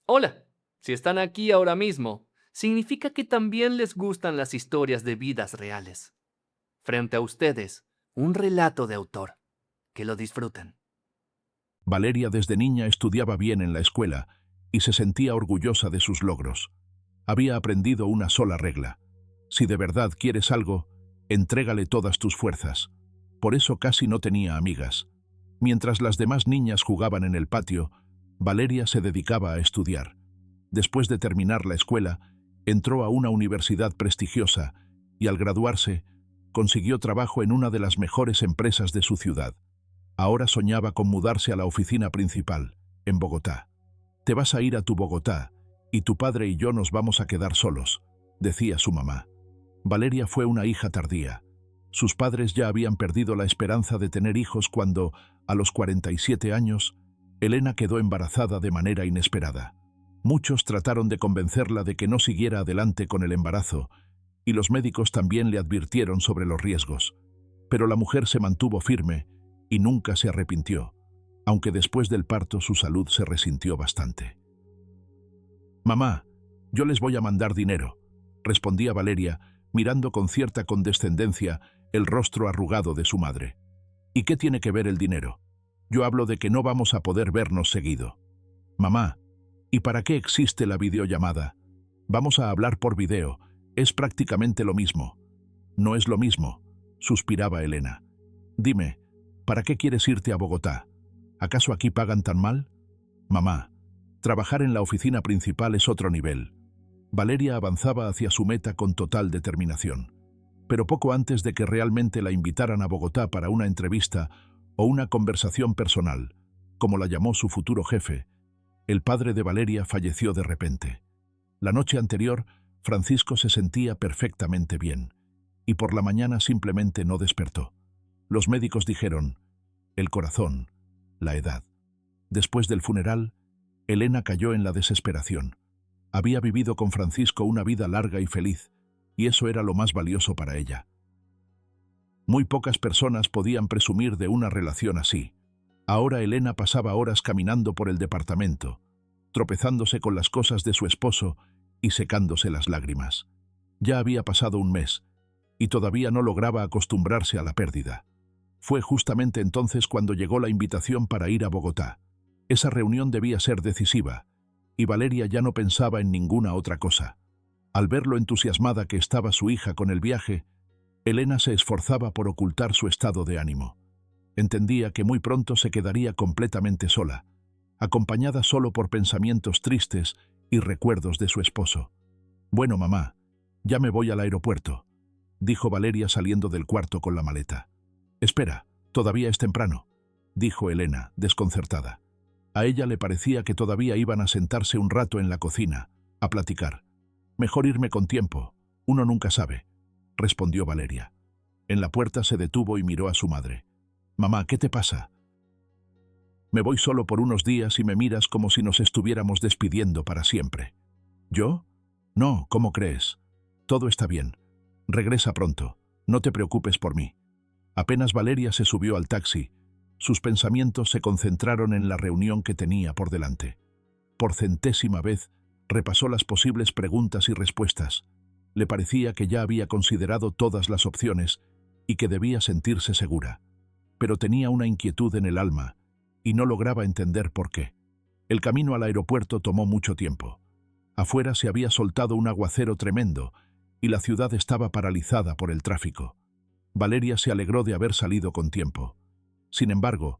Hola, si están aquí ahora mismo, significa que también les gustan las historias de vidas reales. Frente a ustedes, un relato de autor. Que lo disfruten. Valeria desde niña estudiaba bien en la escuela y se sentía orgullosa de sus logros. Había aprendido una sola regla. Si de verdad quieres algo, entrégale todas tus fuerzas. Por eso casi no tenía amigas. Mientras las demás niñas jugaban en el patio, Valeria se dedicaba a estudiar. Después de terminar la escuela, entró a una universidad prestigiosa y al graduarse, consiguió trabajo en una de las mejores empresas de su ciudad. Ahora soñaba con mudarse a la oficina principal, en Bogotá. Te vas a ir a tu Bogotá, y tu padre y yo nos vamos a quedar solos, decía su mamá. Valeria fue una hija tardía. Sus padres ya habían perdido la esperanza de tener hijos cuando, a los 47 años, Elena quedó embarazada de manera inesperada. Muchos trataron de convencerla de que no siguiera adelante con el embarazo, y los médicos también le advirtieron sobre los riesgos. Pero la mujer se mantuvo firme y nunca se arrepintió, aunque después del parto su salud se resintió bastante. «Mamá, yo les voy a mandar dinero», respondía Valeria, mirando con cierta condescendencia el rostro arrugado de su madre. «¿Y qué tiene que ver el dinero? Yo hablo de que no vamos a poder vernos seguido». «Mamá, ¿y para qué existe la videollamada? Vamos a hablar por video, es prácticamente lo mismo». «No es lo mismo», suspiraba Elena. «Dime, ¿para qué quieres irte a Bogotá? ¿Acaso aquí pagan tan mal?» «Mamá, trabajar en la oficina principal es otro nivel». Valeria avanzaba hacia su meta con total determinación. Pero poco antes de que realmente la invitaran a Bogotá para una entrevista o una conversación personal, como la llamó su futuro jefe, el padre de Valeria falleció de repente. La noche anterior, Francisco se sentía perfectamente bien, y por la mañana simplemente no despertó. Los médicos dijeron, el corazón, la edad. Después del funeral, Elena cayó en la desesperación. Había vivido con Francisco una vida larga y feliz, y eso era lo más valioso para ella. Muy pocas personas podían presumir de una relación así. Ahora Elena pasaba horas caminando por el departamento, tropezándose con las cosas de su esposo y secándose las lágrimas. Ya había pasado un mes, y todavía no lograba acostumbrarse a la pérdida. Fue justamente entonces cuando llegó la invitación para ir a Bogotá. Esa reunión debía ser decisiva, y Valeria ya no pensaba en ninguna otra cosa. Al ver lo entusiasmada que estaba su hija con el viaje, Elena se esforzaba por ocultar su estado de ánimo. Entendía que muy pronto se quedaría completamente sola, acompañada solo por pensamientos tristes y recuerdos de su esposo. «Bueno, mamá, ya me voy al aeropuerto», dijo Valeria saliendo del cuarto con la maleta. «Espera, todavía es temprano», dijo Elena, desconcertada. A ella le parecía que todavía iban a sentarse un rato en la cocina, a platicar. «Mejor irme con tiempo, uno nunca sabe», respondió Valeria. En la puerta se detuvo y miró a su madre. «Mamá, ¿qué te pasa?» «Me voy solo por unos días y me miras como si nos estuviéramos despidiendo para siempre». «¿Yo? No, ¿cómo crees? Todo está bien. Regresa pronto, no te preocupes por mí». Apenas Valeria se subió al taxi, sus pensamientos se concentraron en la reunión que tenía por delante. Por centésima vez, repasó las posibles preguntas y respuestas. Le parecía que ya había considerado todas las opciones y que debía sentirse segura. Pero tenía una inquietud en el alma y no lograba entender por qué. El camino al aeropuerto tomó mucho tiempo. Afuera se había soltado un aguacero tremendo y la ciudad estaba paralizada por el tráfico. Valeria se alegró de haber salido con tiempo. Sin embargo,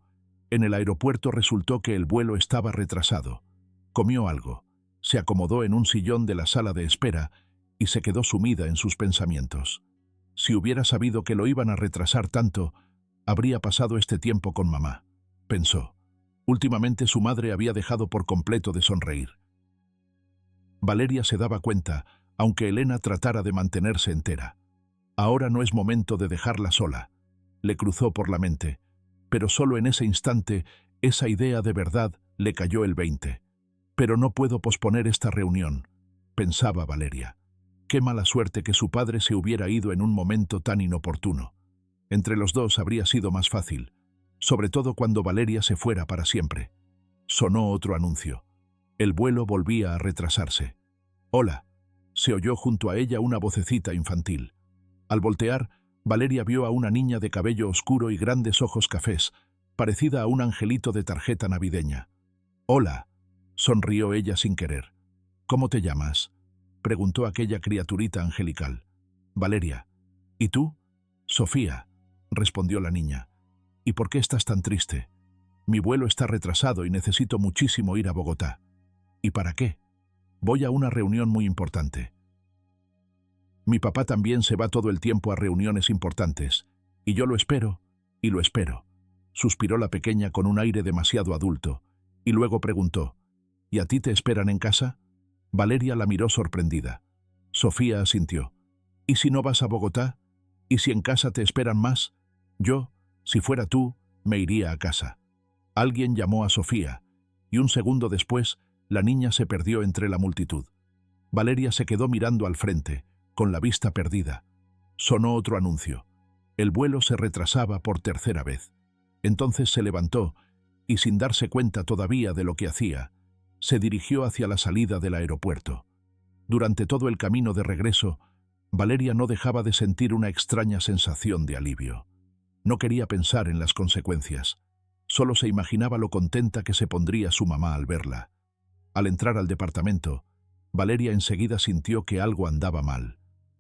en el aeropuerto resultó que el vuelo estaba retrasado. Comió algo, se acomodó en un sillón de la sala de espera y se quedó sumida en sus pensamientos. Si hubiera sabido que lo iban a retrasar tanto, habría pasado este tiempo con mamá, pensó. Últimamente su madre había dejado por completo de sonreír. Valeria se daba cuenta, aunque Elena tratara de mantenerse entera. Ahora no es momento de dejarla sola, le cruzó por la mente, pero solo en ese instante esa idea de verdad le cayó el 20. «Pero no puedo posponer esta reunión», pensaba Valeria. Qué mala suerte que su padre se hubiera ido en un momento tan inoportuno. Entre los dos habría sido más fácil, sobre todo cuando Valeria se fuera para siempre. Sonó otro anuncio. El vuelo volvía a retrasarse. «Hola», se oyó junto a ella una vocecita infantil. Al voltear, Valeria vio a una niña de cabello oscuro y grandes ojos cafés, parecida a un angelito de tarjeta navideña. «Hola», sonrió ella sin querer. «¿Cómo te llamas?», preguntó aquella criaturita angelical. «Valeria». «¿Y tú?». «Sofía», respondió la niña. «¿Y por qué estás tan triste?». «Mi vuelo está retrasado y necesito muchísimo ir a Bogotá». «¿Y para qué?». «Voy a una reunión muy importante». «Mi papá también se va todo el tiempo a reuniones importantes, y yo lo espero, y lo espero», suspiró la pequeña con un aire demasiado adulto, y luego preguntó: «¿Y a ti te esperan en casa?». Valeria la miró sorprendida. Sofía asintió. «¿Y si no vas a Bogotá? ¿Y si en casa te esperan más? Yo, si fuera tú, me iría a casa». Alguien llamó a Sofía, y un segundo después, la niña se perdió entre la multitud. Valeria se quedó mirando al frente, con la vista perdida. Sonó otro anuncio. El vuelo se retrasaba por tercera vez. Entonces se levantó, y sin darse cuenta todavía de lo que hacía, se dirigió hacia la salida del aeropuerto. Durante todo el camino de regreso, Valeria no dejaba de sentir una extraña sensación de alivio. No quería pensar en las consecuencias. Solo se imaginaba lo contenta que se pondría su mamá al verla. Al entrar al departamento, Valeria enseguida sintió que algo andaba mal.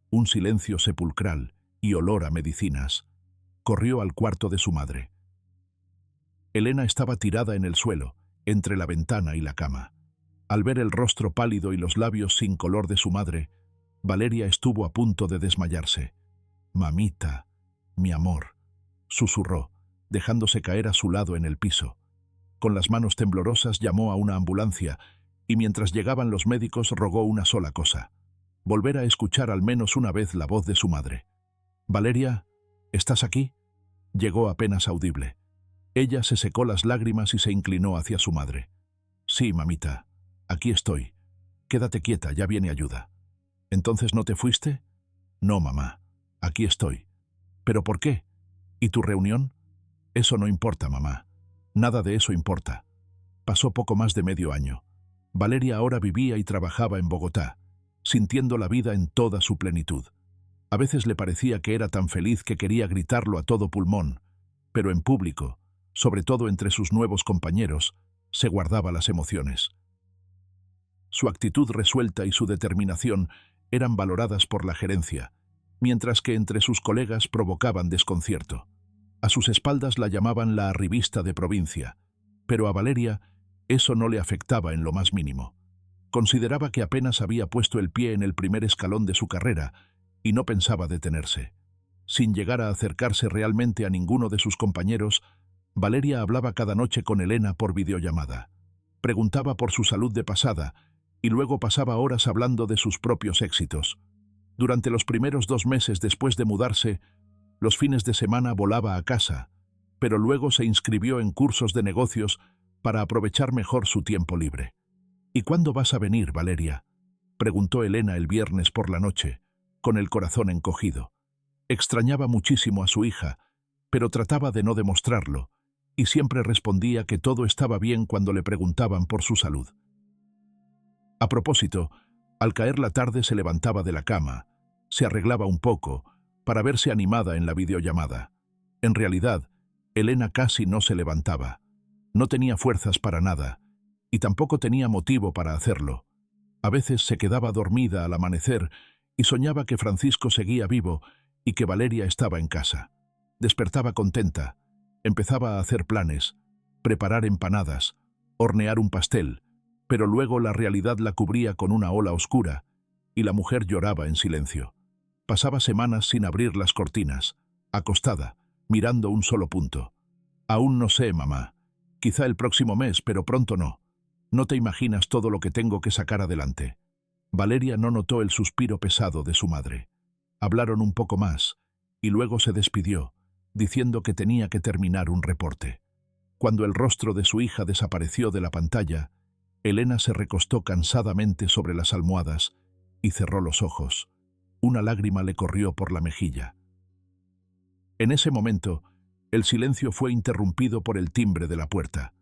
Un silencio sepulcral y olor a medicinas. Corrió al cuarto de su madre. Elena estaba tirada en el suelo, entre la ventana y la cama. Al ver el rostro pálido y los labios sin color de su madre, Valeria estuvo a punto de desmayarse. «Mamita, mi amor», susurró, dejándose caer a su lado en el piso. Con las manos temblorosas llamó a una ambulancia y mientras llegaban los médicos rogó una sola cosa: volver a escuchar al menos una vez la voz de su madre. «Valeria, ¿estás aquí?». Llegó apenas audible. Ella se secó las lágrimas y se inclinó hacia su madre. «Sí, mamita, aquí estoy. Quédate quieta, ya viene ayuda». «¿Entonces no te fuiste?». «No, mamá, aquí estoy». «¿Pero por qué? ¿Y tu reunión?». «Eso no importa, mamá. Nada de eso importa». Pasó poco más de medio año. Valeria ahora vivía y trabajaba en Bogotá, sintiendo la vida en toda su plenitud. A veces le parecía que era tan feliz que quería gritarlo a todo pulmón, pero en público, sobre todo entre sus nuevos compañeros, se guardaba las emociones. Su actitud resuelta y su determinación eran valoradas por la gerencia, mientras que entre sus colegas provocaban desconcierto. A sus espaldas la llamaban la arribista de provincia, pero a Valeria eso no le afectaba en lo más mínimo. Consideraba que apenas había puesto el pie en el primer escalón de su carrera y no pensaba detenerse. Sin llegar a acercarse realmente a ninguno de sus compañeros, Valeria hablaba cada noche con Elena por videollamada. Preguntaba por su salud de pasada y luego pasaba horas hablando de sus propios éxitos. Durante los primeros 2 meses después de mudarse, los fines de semana volaba a casa, pero luego se inscribió en cursos de negocios para aprovechar mejor su tiempo libre. «¿Y cuándo vas a venir, Valeria?», preguntó Elena el viernes por la noche, con el corazón encogido. Extrañaba muchísimo a su hija, pero trataba de no demostrarlo, y siempre respondía que todo estaba bien cuando le preguntaban por su salud. A propósito, al caer la tarde se levantaba de la cama, se arreglaba un poco, para verse animada en la videollamada. En realidad, Elena casi no se levantaba. No tenía fuerzas para nada, y tampoco tenía motivo para hacerlo. A veces se quedaba dormida al amanecer y soñaba que Francisco seguía vivo y que Valeria estaba en casa. Despertaba contenta, empezaba a hacer planes, preparar empanadas, hornear un pastel, pero luego la realidad la cubría con una ola oscura y la mujer lloraba en silencio. Pasaba semanas sin abrir las cortinas, acostada, mirando un solo punto. «Aún no sé, mamá. Quizá el próximo mes, pero pronto no. No te imaginas todo lo que tengo que sacar adelante». Valeria no notó el suspiro pesado de su madre. Hablaron un poco más, y luego se despidió, diciendo que tenía que terminar un reporte. Cuando el rostro de su hija desapareció de la pantalla, Elena se recostó cansadamente sobre las almohadas y cerró los ojos. Una lágrima le corrió por la mejilla. En ese momento, el silencio fue interrumpido por el timbre de la puerta.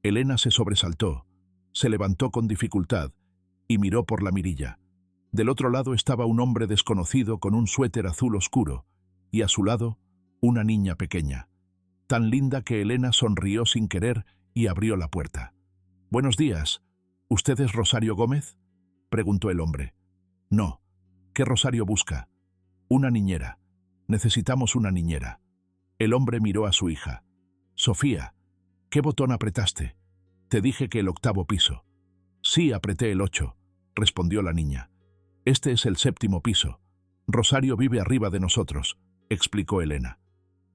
Elena se sobresaltó, Se levantó con dificultad y miró por la mirilla. Del otro lado estaba un hombre desconocido con un suéter azul oscuro, y a su lado, una niña pequeña, tan linda que Elena sonrió sin querer y abrió la puerta. «Buenos días. ¿Usted es Rosario Gómez?», preguntó el hombre. «No. ¿Qué Rosario busca?». «Una niñera. Necesitamos una niñera». El hombre miró a su hija. «Sofía, ¿qué botón apretaste? Te dije que el 8º piso». «Sí, apreté el 8», respondió la niña. «Este es el 7º piso. Rosario vive arriba de nosotros», explicó Elena.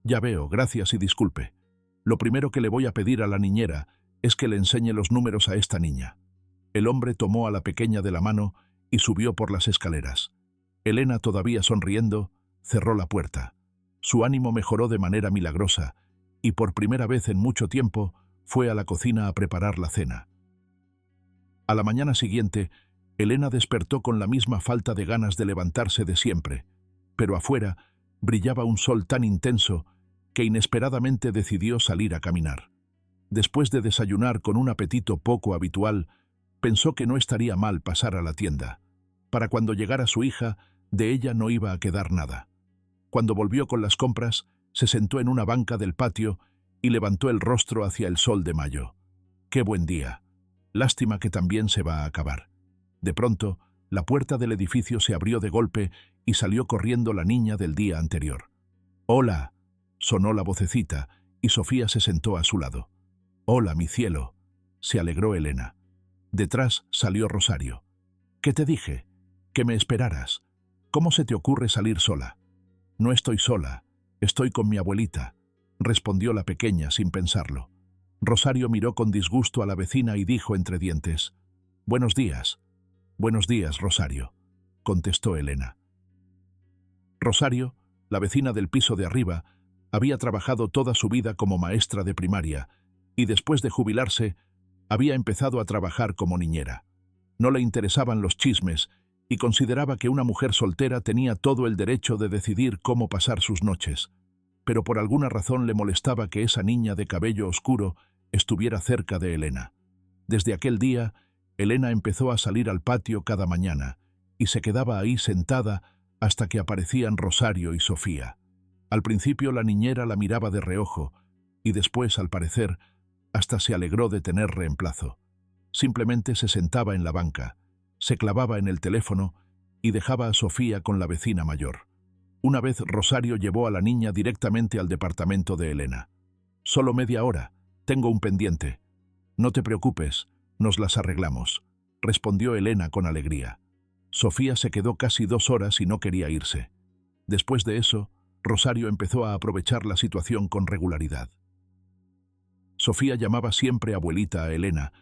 «Ya veo, gracias y disculpe. Lo primero que le voy a pedir a la niñera es que le enseñe los números a esta niña». El hombre tomó a la pequeña de la mano y subió por las escaleras. Elena, todavía sonriendo, cerró la puerta. Su ánimo mejoró de manera milagrosa y por primera vez en mucho tiempo fue a la cocina a preparar la cena. A la mañana siguiente, Elena despertó con la misma falta de ganas de levantarse de siempre, pero afuera brillaba un sol tan intenso que inesperadamente decidió salir a caminar. Después de desayunar con un apetito poco habitual, pensó que no estaría mal pasar a la tienda. Para cuando llegara su hija, de ella no iba a quedar nada. Cuando volvió con las compras, se sentó en una banca del patio y levantó el rostro hacia el sol de mayo. ¡Qué buen día! Lástima que también se va a acabar. De pronto, la puerta del edificio se abrió de golpe y salió corriendo la niña del día anterior. «Hola», sonó la vocecita, y Sofía se sentó a su lado. «Hola, mi cielo», se alegró Elena. Detrás salió Rosario. «¿Qué te dije? Que me esperaras. ¿Cómo se te ocurre salir sola?». «No estoy sola, estoy con mi abuelita», respondió la pequeña sin pensarlo. Rosario miró con disgusto a la vecina y dijo entre dientes: «Buenos días». «Buenos días, Rosario», contestó Elena. Rosario, la vecina del piso de arriba, había trabajado toda su vida como maestra de primaria y después de jubilarse, había empezado a trabajar como niñera. No le interesaban los chismes y consideraba que una mujer soltera tenía todo el derecho de decidir cómo pasar sus noches, pero por alguna razón le molestaba que esa niña de cabello oscuro estuviera cerca de Elena. Desde aquel día, Elena empezó a salir al patio cada mañana y se quedaba ahí sentada hasta que aparecían Rosario y Sofía. Al principio la niñera la miraba de reojo y después, al parecer, hasta se alegró de tener reemplazo. Simplemente se sentaba en la banca, se clavaba en el teléfono y dejaba a Sofía con la vecina mayor. Una vez Rosario llevó a la niña directamente al departamento de Elena. «Solo media hora, tengo un pendiente». «No te preocupes, nos las arreglamos», respondió Elena con alegría. Sofía se quedó casi 2 horas y no quería irse. Después de eso, Rosario empezó a aprovechar la situación con regularidad. Sofía llamaba siempre abuelita a Elena,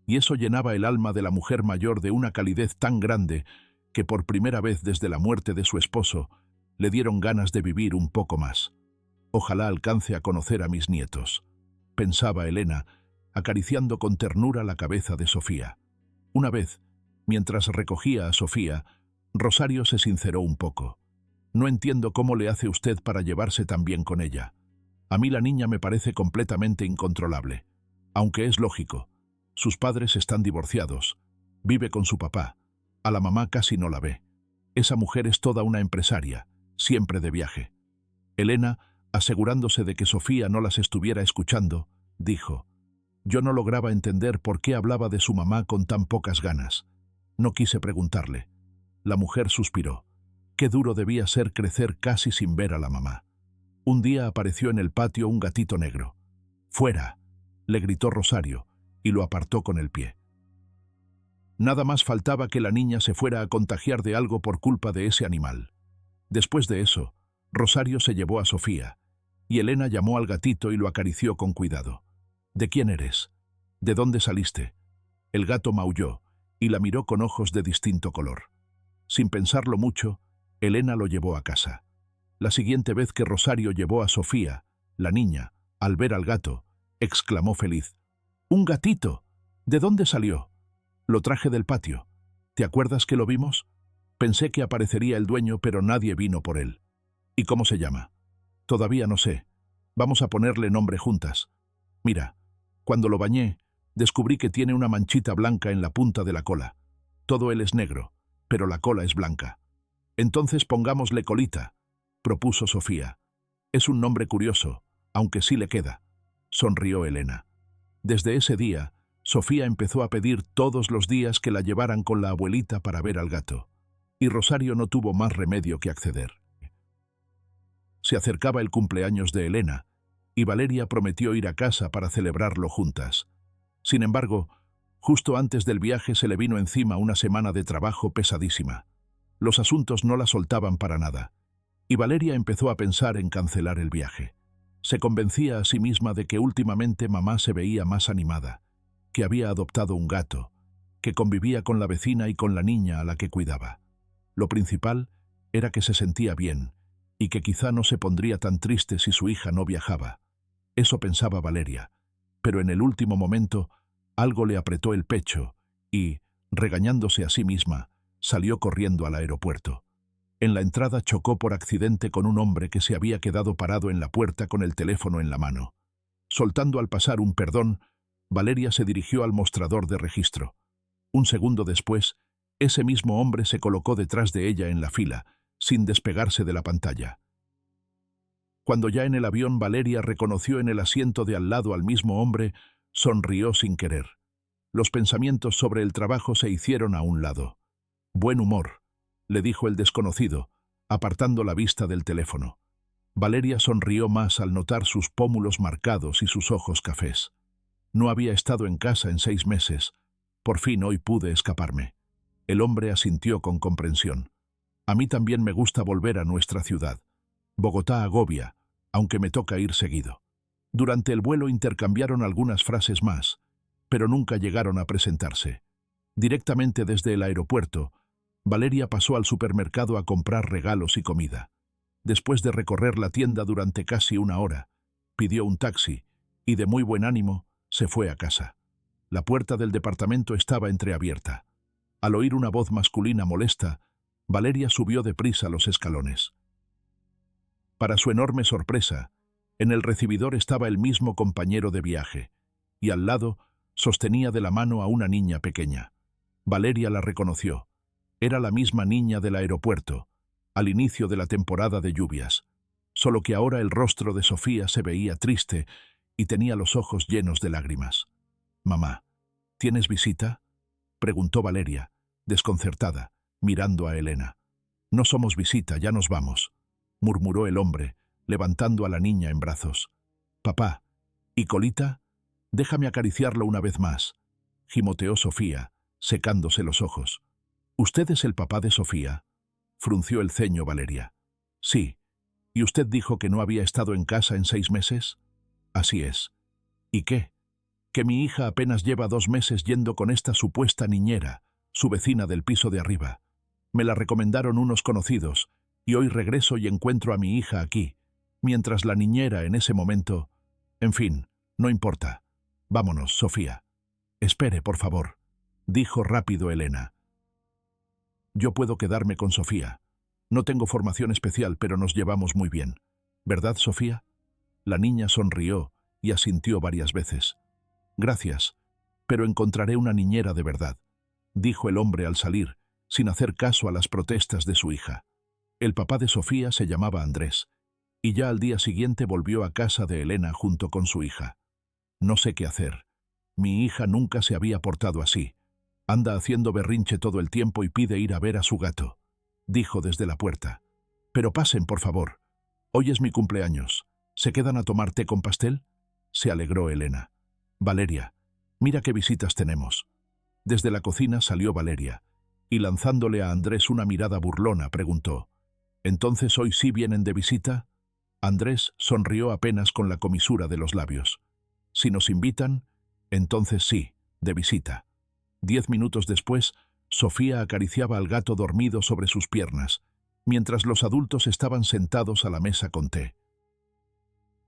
y eso llenaba el alma de la mujer mayor de una calidez tan grande que por primera vez desde la muerte de su esposo le dieron ganas de vivir un poco más. «Ojalá alcance a conocer a mis nietos», pensaba Elena, acariciando con ternura la cabeza de Sofía. Una vez, mientras recogía a Sofía, Rosario se sinceró un poco. «No entiendo cómo le hace usted para llevarse tan bien con ella. A mí la niña me parece completamente incontrolable. Aunque es lógico. Sus padres están divorciados. Vive con su papá. A la mamá casi no la ve. Esa mujer es toda una empresaria, siempre de viaje». Elena, asegurándose de que Sofía no las estuviera escuchando, dijo: «Yo no lograba entender por qué hablaba de su mamá con tan pocas ganas. No quise preguntarle». La mujer suspiró. Qué duro debía ser crecer casi sin ver a la mamá. Un día apareció en el patio un gatito negro. «¡Fuera!», le gritó Rosario, y lo apartó con el pie. Nada más faltaba que la niña se fuera a contagiar de algo por culpa de ese animal. Después de eso, Rosario se llevó a Sofía, y Elena llamó al gatito y lo acarició con cuidado. «¿De quién eres? ¿De dónde saliste?». El gato maulló y la miró con ojos de distinto color. Sin pensarlo mucho, Elena lo llevó a casa. La siguiente vez que Rosario llevó a Sofía, la niña, al ver al gato, exclamó feliz: «¡Un gatito! ¿De dónde salió?». «Lo traje del patio. ¿Te acuerdas que lo vimos? Pensé que aparecería el dueño, pero nadie vino por él». «¿Y cómo se llama?». «Todavía no sé. Vamos a ponerle nombre juntas. Mira, cuando lo bañé, Descubrí que tiene una manchita blanca en la punta de la cola. Todo él es negro, pero la cola es blanca. Entonces pongámosle Colita, propuso Sofía. Es un nombre curioso, aunque sí le queda, sonrió Elena. Desde ese día, Sofía empezó a pedir todos los días que la llevaran con la abuelita para ver al gato, y Rosario no tuvo más remedio que acceder. Se acercaba el cumpleaños de Elena, y Valeria prometió ir a casa para celebrarlo juntas. Sin embargo, justo antes del viaje se le vino encima una semana de trabajo pesadísima. Los asuntos no la soltaban para nada, y Valeria empezó a pensar en cancelar el viaje. Se convencía a sí misma de que últimamente mamá se veía más animada, que había adoptado un gato, que convivía con la vecina y con la niña a la que cuidaba. Lo principal era que se sentía bien, y que quizá no se pondría tan triste si su hija no viajaba. Eso pensaba Valeria, pero en el último momento algo le apretó el pecho y, regañándose a sí misma, salió corriendo al aeropuerto. En la entrada chocó por accidente con un hombre que se había quedado parado en la puerta con el teléfono en la mano. Soltando al pasar un perdón, Valeria se dirigió al mostrador de registro. Un segundo después, ese mismo hombre se colocó detrás de ella en la fila, sin despegarse de la pantalla. Cuando ya en el avión Valeria reconoció en el asiento de al lado al mismo hombre, sonrió sin querer. Los pensamientos sobre el trabajo se hicieron a un lado. «Buen humor», le dijo el desconocido, apartando la vista del teléfono. Valeria sonrió más al notar sus pómulos marcados y sus ojos cafés. No había estado en casa en 6 meses. Por fin hoy pude escaparme. El hombre asintió con comprensión. A mí también me gusta volver a nuestra ciudad. Bogotá agobia, aunque me toca ir seguido. Durante el vuelo intercambiaron algunas frases más, pero nunca llegaron a presentarse. Directamente desde el aeropuerto, Valeria pasó al supermercado a comprar regalos y comida. Después de recorrer la tienda durante casi 1 hora, pidió un taxi y, de muy buen ánimo, se fue a casa. La puerta del departamento estaba entreabierta. Al oír una voz masculina molesta, Valeria subió deprisa los escalones. Para su enorme sorpresa, en el recibidor estaba el mismo compañero de viaje, y al lado sostenía de la mano a una niña pequeña. Valeria la reconoció. Era la misma niña del aeropuerto, al inicio de la temporada de lluvias, solo que ahora el rostro de Sofía se veía triste y tenía los ojos llenos de lágrimas. «Mamá, ¿tienes visita?», preguntó Valeria, desconcertada, mirando a Elena. «No somos visita, ya nos vamos», murmuró el hombre, levantando a la niña en brazos. «Papá, ¿y Colita? Déjame acariciarlo una vez más», gimoteó Sofía, secándose los ojos. «¿Usted es el papá de Sofía?», frunció el ceño Valeria. «Sí. ¿Y usted dijo que no había estado en casa en 6 meses?» «Así es». «¿Y qué?». «Que mi hija apenas lleva 2 meses yendo con esta supuesta niñera, su vecina del piso de arriba. Me la recomendaron unos conocidos, y hoy regreso y encuentro a mi hija aquí, mientras la niñera en ese momento... En fin, no importa. Vámonos, Sofía». «Espere, por favor», dijo rápido Elena. «Yo puedo quedarme con Sofía. No tengo formación especial, pero nos llevamos muy bien. ¿Verdad, Sofía?». La niña sonrió y asintió varias veces. «Gracias, pero encontraré una niñera de verdad», dijo el hombre al salir, sin hacer caso a las protestas de su hija. El papá de Sofía se llamaba Andrés, y ya al día siguiente volvió a casa de Elena junto con su hija. «No sé qué hacer. Mi hija nunca se había portado así. Anda haciendo berrinche todo el tiempo y pide ir a ver a su gato», dijo desde la puerta. «Pero pasen, por favor. Hoy es mi cumpleaños. ¿Se quedan a tomar té con pastel?», se alegró Elena. «Valeria, mira qué visitas tenemos». Desde la cocina salió Valeria, y lanzándole a Andrés una mirada burlona, preguntó: «¿Entonces hoy sí vienen de visita?». Andrés sonrió apenas con la comisura de los labios. «Si nos invitan, entonces sí, de visita». 10 minutos después, Sofía acariciaba al gato dormido sobre sus piernas, mientras los adultos estaban sentados a la mesa con té.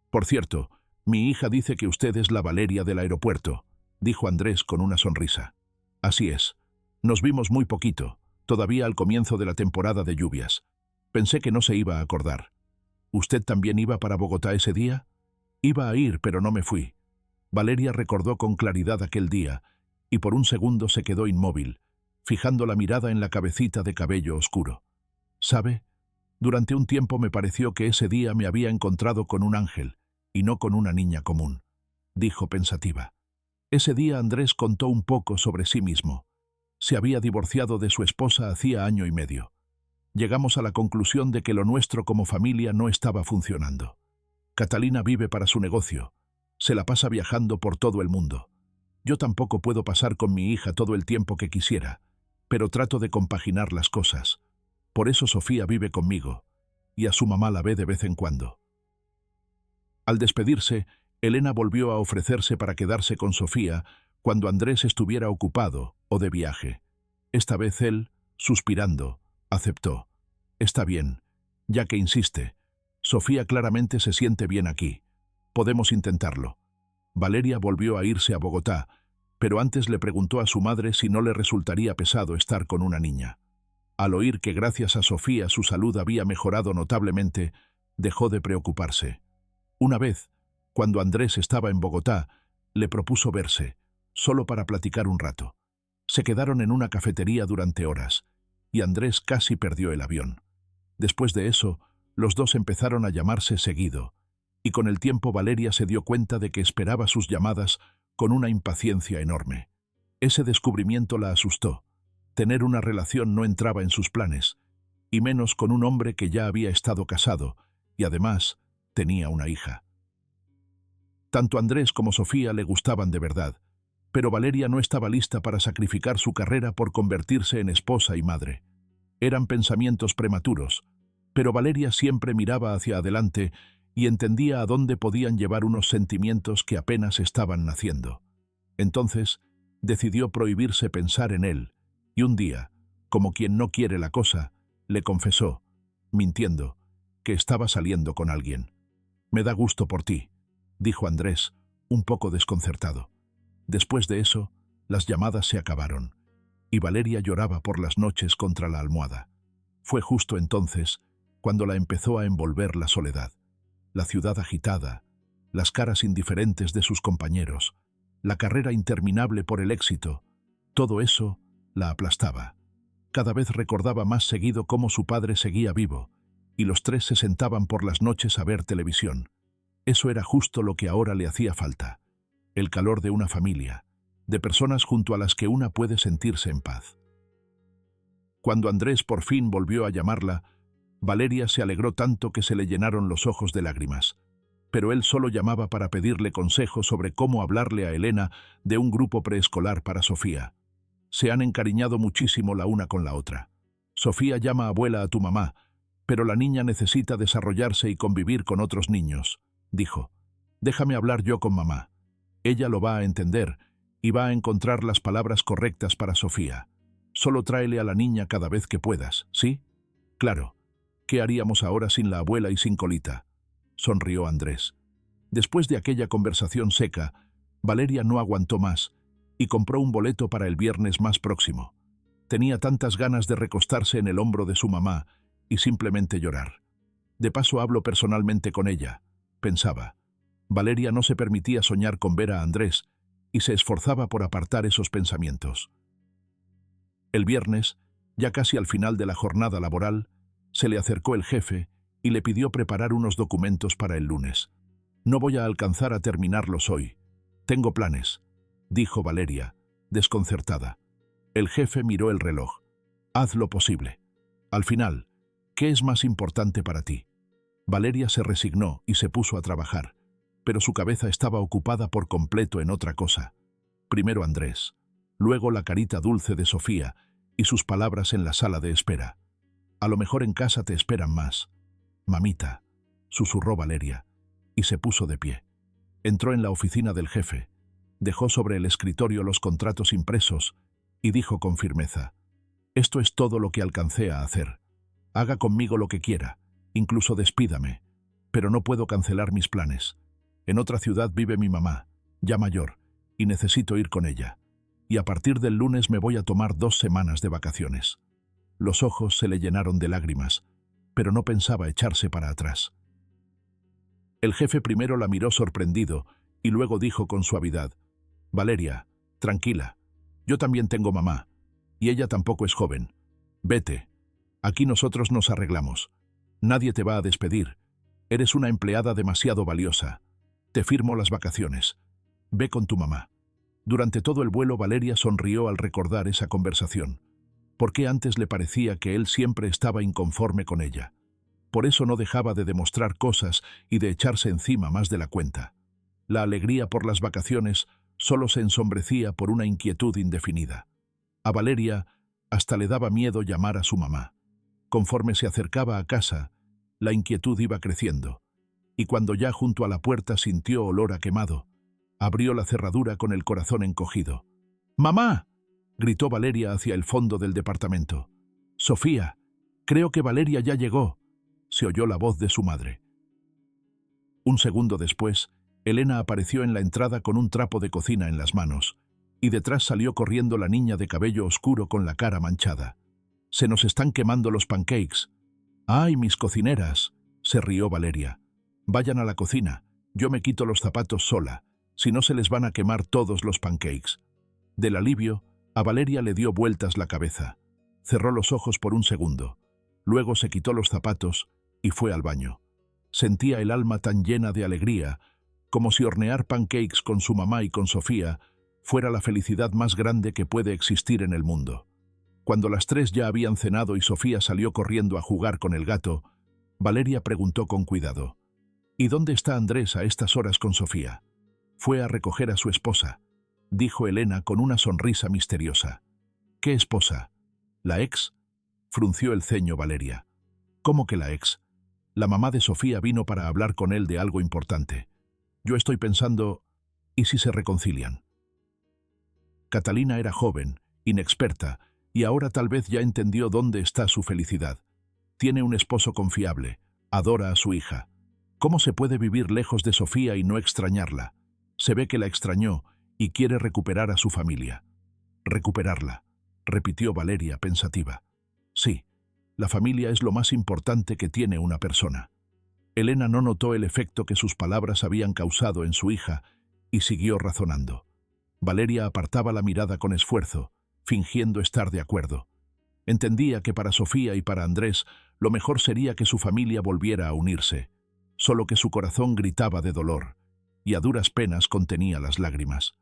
«Por cierto, mi hija dice que usted es la Valeria del aeropuerto», dijo Andrés con una sonrisa. «Así es. Nos vimos muy poquito, todavía al comienzo de la temporada de lluvias. Pensé que no se iba a acordar. ¿Usted también iba para Bogotá ese día?». «Iba a ir, pero no me fui». Valeria recordó con claridad aquel día, y por un segundo se quedó inmóvil, fijando la mirada en la cabecita de cabello oscuro. ¿Sabe? Durante un tiempo me pareció que ese día me había encontrado con un ángel, y no con una niña común, dijo pensativa. Ese día Andrés contó un poco sobre sí mismo. Se había divorciado de su esposa hacía 1 año y medio. Llegamos a la conclusión de que lo nuestro como familia no estaba funcionando. Catalina vive para su negocio. Se la pasa viajando por todo el mundo. Yo tampoco puedo pasar con mi hija todo el tiempo que quisiera, pero trato de compaginar las cosas. Por eso Sofía vive conmigo, y a su mamá la ve de vez en cuando. Al despedirse, Elena volvió a ofrecerse para quedarse con Sofía cuando Andrés estuviera ocupado o de viaje. Esta vez él, suspirando, aceptó. Está bien, ya que insiste. Sofía claramente se siente bien aquí. Podemos intentarlo. Valeria volvió a irse a Bogotá, pero antes le preguntó a su madre si no le resultaría pesado estar con una niña. Al oír que gracias a Sofía su salud había mejorado notablemente, dejó de preocuparse. Una vez, cuando Andrés estaba en Bogotá, le propuso verse, solo para platicar un rato. Se quedaron en una cafetería durante horas, y Andrés casi perdió el avión. Después de eso, los dos empezaron a llamarse seguido, y con el tiempo Valeria se dio cuenta de que esperaba sus llamadas con una impaciencia enorme. Ese descubrimiento la asustó. Tener una relación no entraba en sus planes, y menos con un hombre que ya había estado casado, y además tenía una hija. Tanto Andrés como Sofía le gustaban de verdad, pero Valeria no estaba lista para sacrificar su carrera por convertirse en esposa y madre. Eran pensamientos prematuros, pero Valeria siempre miraba hacia adelante y entendía a dónde podían llevar unos sentimientos que apenas estaban naciendo. Entonces, decidió prohibirse pensar en él, y un día, como quien no quiere la cosa, le confesó, mintiendo, que estaba saliendo con alguien. «Me da gusto por ti», dijo Andrés, un poco desconcertado. Después de eso, las llamadas se acabaron, y Valeria lloraba por las noches contra la almohada. Fue justo entonces cuando la empezó a envolver la soledad, la ciudad agitada, las caras indiferentes de sus compañeros, la carrera interminable por el éxito. Todo eso la aplastaba. Cada vez recordaba más seguido cómo su padre seguía vivo, y los tres se sentaban por las noches a ver televisión. Eso era justo lo que ahora le hacía falta. El calor de una familia, de personas junto a las que una puede sentirse en paz. Cuando Andrés por fin volvió a llamarla, Valeria se alegró tanto que se le llenaron los ojos de lágrimas. Pero él solo llamaba para pedirle consejo sobre cómo hablarle a Elena de un grupo preescolar para Sofía. Se han encariñado muchísimo la una con la otra. Sofía llama abuela a tu mamá, pero la niña necesita desarrollarse y convivir con otros niños, dijo. Déjame hablar yo con mamá. Ella lo va a entender y va a encontrar las palabras correctas para Sofía. Solo tráele a la niña cada vez que puedas, ¿sí? Claro. ¿Qué haríamos ahora sin la abuela y sin Colita? Sonrió Andrés. Después de aquella conversación seca, Valeria no aguantó más y compró un boleto para el viernes más próximo. Tenía tantas ganas de recostarse en el hombro de su mamá y simplemente llorar. De paso hablo personalmente con ella, pensaba. Valeria no se permitía soñar con ver a Andrés y se esforzaba por apartar esos pensamientos. El viernes, ya casi al final de la jornada laboral, se le acercó el jefe y le pidió preparar unos documentos para el lunes. No voy a alcanzar a terminarlos hoy. Tengo planes, dijo Valeria, desconcertada. El jefe miró el reloj. Haz lo posible. Al final, ¿qué es más importante para ti? Valeria se resignó y se puso a trabajar, pero su cabeza estaba ocupada por completo en otra cosa. Primero Andrés, luego la carita dulce de Sofía y sus palabras en la sala de espera. A lo mejor en casa te esperan más. Mamita, susurró Valeria, y se puso de pie. Entró en la oficina del jefe, dejó sobre el escritorio los contratos impresos y dijo con firmeza: «Esto es todo lo que alcancé a hacer. Haga conmigo lo que quiera, incluso despídame, pero no puedo cancelar mis planes. En otra ciudad vive mi mamá, ya mayor, y necesito ir con ella. Y a partir del lunes me voy a tomar 2 semanas de vacaciones». Los ojos se le llenaron de lágrimas, pero no pensaba echarse para atrás. El jefe primero la miró sorprendido y luego dijo con suavidad: «Valeria, tranquila. Yo también tengo mamá, y ella tampoco es joven. Vete. Aquí nosotros nos arreglamos. Nadie te va a despedir. Eres una empleada demasiado valiosa. Te firmo las vacaciones. Ve con tu mamá». Durante todo el vuelo Valeria sonrió al recordar esa conversación. ¿Por qué antes le parecía que él siempre estaba inconforme con ella? Por eso no dejaba de demostrar cosas y de echarse encima más de la cuenta. La alegría por las vacaciones solo se ensombrecía por una inquietud indefinida. A Valeria hasta le daba miedo llamar a su mamá. Conforme se acercaba a casa, la inquietud iba creciendo, y cuando ya junto a la puerta sintió olor a quemado, abrió la cerradura con el corazón encogido. «¡Mamá!», gritó Valeria hacia el fondo del departamento. «Sofía, creo que Valeria ya llegó», se oyó la voz de su madre. Un segundo después, Elena apareció en la entrada con un trapo de cocina en las manos, y detrás salió corriendo la niña de cabello oscuro con la cara manchada. «Se nos están quemando los pancakes». «¡Ay, mis cocineras!», se rió Valeria. «Vayan a la cocina, yo me quito los zapatos sola, si no se les van a quemar todos los pancakes». Del alivio, a Valeria le dio vueltas la cabeza. Cerró los ojos por un segundo. Luego se quitó los zapatos y fue al baño. Sentía el alma tan llena de alegría, como si hornear pancakes con su mamá y con Sofía fuera la felicidad más grande que puede existir en el mundo. Cuando las tres ya habían cenado y Sofía salió corriendo a jugar con el gato, Valeria preguntó con cuidado: «¿Y dónde está Andrés a estas horas con Sofía?». «Fue a recoger a su esposa», dijo Elena con una sonrisa misteriosa. «¿Qué esposa? ¿La ex?», frunció el ceño Valeria. «¿Cómo que la ex? La mamá de Sofía vino para hablar con él de algo importante. Yo estoy pensando, ¿y si se reconcilian?». Catalina era joven, inexperta, y ahora tal vez ya entendió dónde está su felicidad. Tiene un esposo confiable, adora a su hija. ¿Cómo se puede vivir lejos de Sofía y no extrañarla? Se ve que la extrañó y quiere recuperar a su familia. «Recuperarla», repitió Valeria pensativa. «Sí, la familia es lo más importante que tiene una persona». Elena no notó el efecto que sus palabras habían causado en su hija y siguió razonando. Valeria apartaba la mirada con esfuerzo, fingiendo estar de acuerdo. Entendía que para Sofía y para Andrés lo mejor sería que su familia volviera a unirse, solo que su corazón gritaba de dolor, y a duras penas contenía las lágrimas.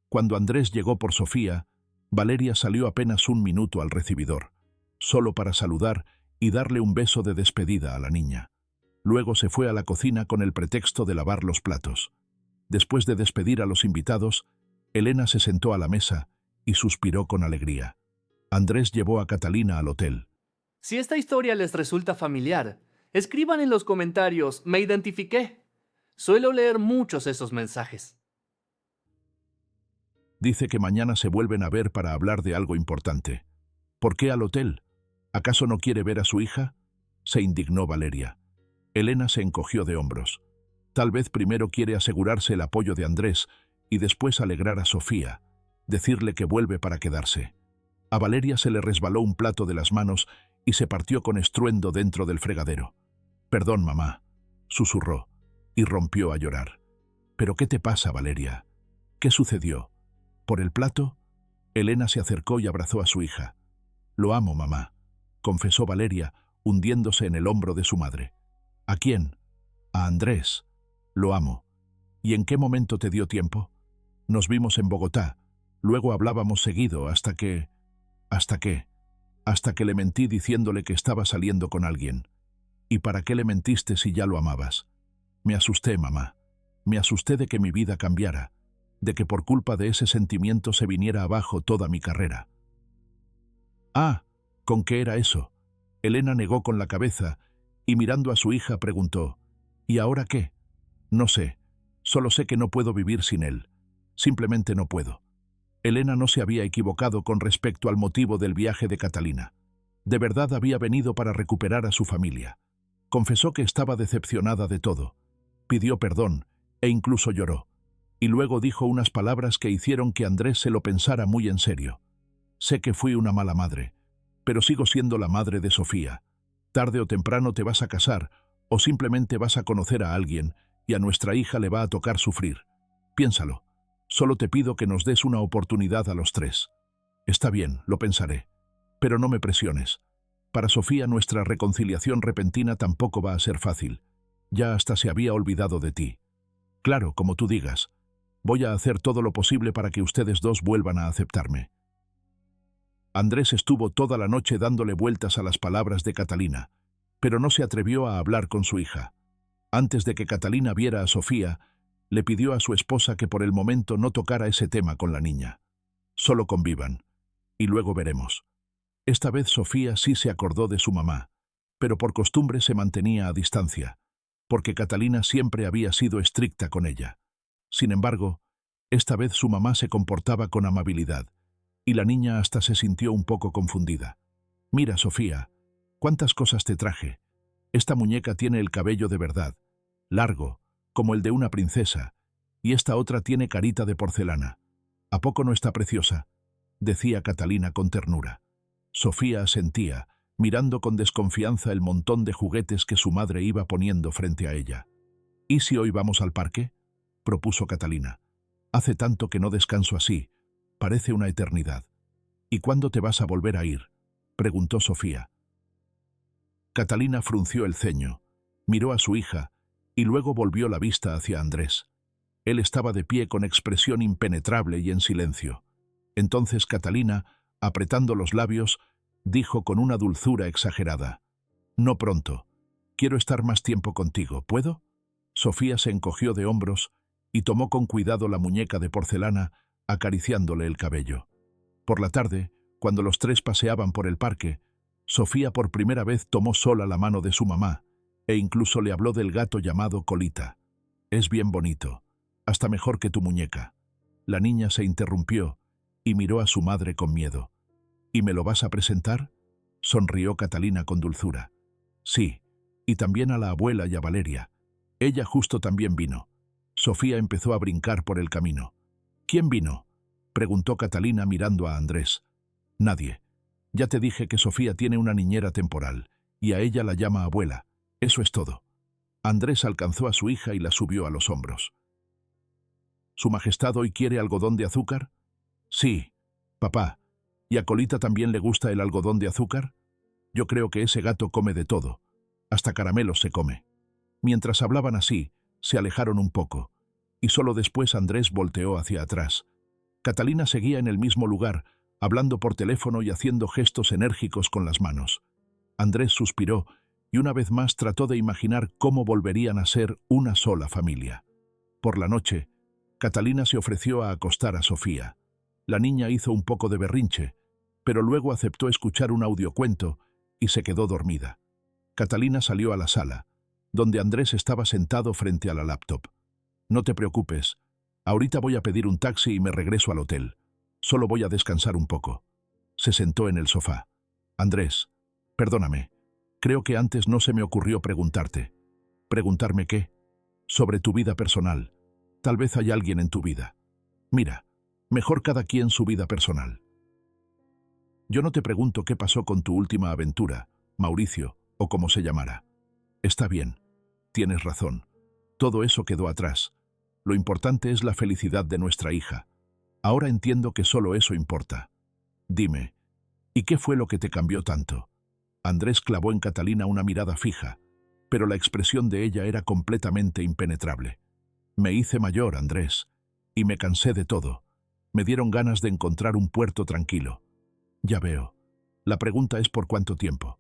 Cuando Andrés llegó por Sofía, Valeria salió apenas un minuto al recibidor, solo para saludar y darle un beso de despedida a la niña. Luego se fue a la cocina con el pretexto de lavar los platos. Después de despedir a los invitados, Elena se sentó a la mesa y suspiró con alegría. Andrés llevó a Catalina al hotel. Si esta historia les resulta familiar, escriban en los comentarios «Me identifiqué». Suelo leer muchos esos mensajes. Dice que mañana se vuelven a ver para hablar de algo importante. ¿Por qué al hotel? ¿Acaso no quiere ver a su hija?, se indignó Valeria. Elena se encogió de hombros. Tal vez primero quiere asegurarse el apoyo de Andrés y después alegrar a Sofía, decirle que vuelve para quedarse. A Valeria se le resbaló un plato de las manos y se partió con estruendo dentro del fregadero. «Perdón, mamá», susurró, y rompió a llorar. «¿Pero qué te pasa, Valeria? ¿Qué sucedió? ¿Por el plato?». Elena se acercó y abrazó a su hija. «Lo amo, mamá», confesó Valeria, hundiéndose en el hombro de su madre. «¿A quién?». «A Andrés. Lo amo». «¿Y en qué momento te dio tiempo?». «Nos vimos en Bogotá. Luego hablábamos seguido hasta que...». «¿Hasta qué?». «Hasta que le mentí diciéndole que estaba saliendo con alguien». «¿Y para qué le mentiste si ya lo amabas?». «Me asusté, mamá. Me asusté de que mi vida cambiara, de que por culpa de ese sentimiento se viniera abajo toda mi carrera». «Ah, ¿con qué era eso?». Elena negó con la cabeza y mirando a su hija preguntó: «¿Y ahora qué?». «No sé. Solo sé que no puedo vivir sin él. Simplemente no puedo». Elena no se había equivocado con respecto al motivo del viaje de Catalina. De verdad había venido para recuperar a su familia. Confesó que estaba decepcionada de todo. Pidió perdón e incluso lloró. Y luego dijo unas palabras que hicieron que Andrés se lo pensara muy en serio. «Sé que fui una mala madre, pero sigo siendo la madre de Sofía. Tarde o temprano te vas a casar o simplemente vas a conocer a alguien y a nuestra hija le va a tocar sufrir. Piénsalo. Solo te pido que nos des una oportunidad a los tres. Está bien, lo pensaré. Pero no me presiones. Para Sofía nuestra reconciliación repentina tampoco va a ser fácil. Ya hasta se había olvidado de ti. Claro, como tú digas. Voy a hacer todo lo posible para que ustedes dos vuelvan a aceptarme. Andrés estuvo toda la noche dándole vueltas a las palabras de Catalina, pero no se atrevió a hablar con su hija. Antes de que Catalina viera a Sofía, le pidió a su esposa que por el momento no tocara ese tema con la niña. Solo convivan, y luego veremos. Esta vez Sofía sí se acordó de su mamá, pero por costumbre se mantenía a distancia, porque Catalina siempre había sido estricta con ella. Sin embargo, esta vez su mamá se comportaba con amabilidad, y la niña hasta se sintió un poco confundida. «Mira, Sofía, cuántas cosas te traje. Esta muñeca tiene el cabello de verdad, largo, como el de una princesa, y esta otra tiene carita de porcelana. ¿A poco no está preciosa?», decía Catalina con ternura. Sofía asentía, mirando con desconfianza el montón de juguetes que su madre iba poniendo frente a ella. «¿Y si hoy vamos al parque?», propuso Catalina. «Hace tanto que no descanso así, parece una eternidad». «¿Y cuándo te vas a volver a ir?», preguntó Sofía. Catalina frunció el ceño, miró a su hija y luego volvió la vista hacia Andrés. Él estaba de pie con expresión impenetrable y en silencio. Entonces Catalina, apretando los labios, dijo con una dulzura exagerada: «No pronto. Quiero estar más tiempo contigo. ¿Puedo?». Sofía se encogió de hombros y tomó con cuidado la muñeca de porcelana, acariciándole el cabello. Por la tarde, cuando los tres paseaban por el parque, Sofía por primera vez tomó sola la mano de su mamá e incluso le habló del gato llamado Colita. «Es bien bonito, hasta mejor que tu muñeca». La niña se interrumpió y miró a su madre con miedo. «¿Y me lo vas a presentar?», sonrió Catalina con dulzura. «Sí, y también a la abuela y a Valeria. Ella justo también vino». Sofía empezó a brincar por el camino. «¿Quién vino?», preguntó Catalina mirando a Andrés. «Nadie. Ya te dije que Sofía tiene una niñera temporal, y a ella la llama abuela. Eso es todo». Andrés alcanzó a su hija y la subió a los hombros. «¿Su Majestad hoy quiere algodón de azúcar?». «Sí, papá. ¿Y a Colita también le gusta el algodón de azúcar? Yo creo que ese gato come de todo. Hasta caramelos se come». Mientras hablaban así, se alejaron un poco, y solo después Andrés volteó hacia atrás. Catalina seguía en el mismo lugar, hablando por teléfono y haciendo gestos enérgicos con las manos. Andrés suspiró y una vez más trató de imaginar cómo volverían a ser una sola familia. Por la noche, Catalina se ofreció a acostar a Sofía. La niña hizo un poco de berrinche, pero luego aceptó escuchar un audiocuento y se quedó dormida. Catalina salió a la sala, donde Andrés estaba sentado frente a la laptop. «No te preocupes. Ahorita voy a pedir un taxi y me regreso al hotel. Solo voy a descansar un poco». Se sentó en el sofá. «Andrés, perdóname. Creo que antes no se me ocurrió preguntarte». «¿Preguntarme qué?». «Sobre tu vida personal. Tal vez hay alguien en tu vida. Mira, mejor cada quien su vida personal. Yo no te pregunto qué pasó con tu última aventura, Mauricio, o como se llamara. Está bien. Tienes razón. Todo eso quedó atrás. Lo importante es la felicidad de nuestra hija. Ahora entiendo que solo eso importa. Dime, ¿y qué fue lo que te cambió tanto?». Andrés clavó en Catalina una mirada fija, pero la expresión de ella era completamente impenetrable. «Me hice mayor, Andrés, y me cansé de todo. Me dieron ganas de encontrar un puerto tranquilo». «Ya veo. La pregunta es ¿por cuánto tiempo?».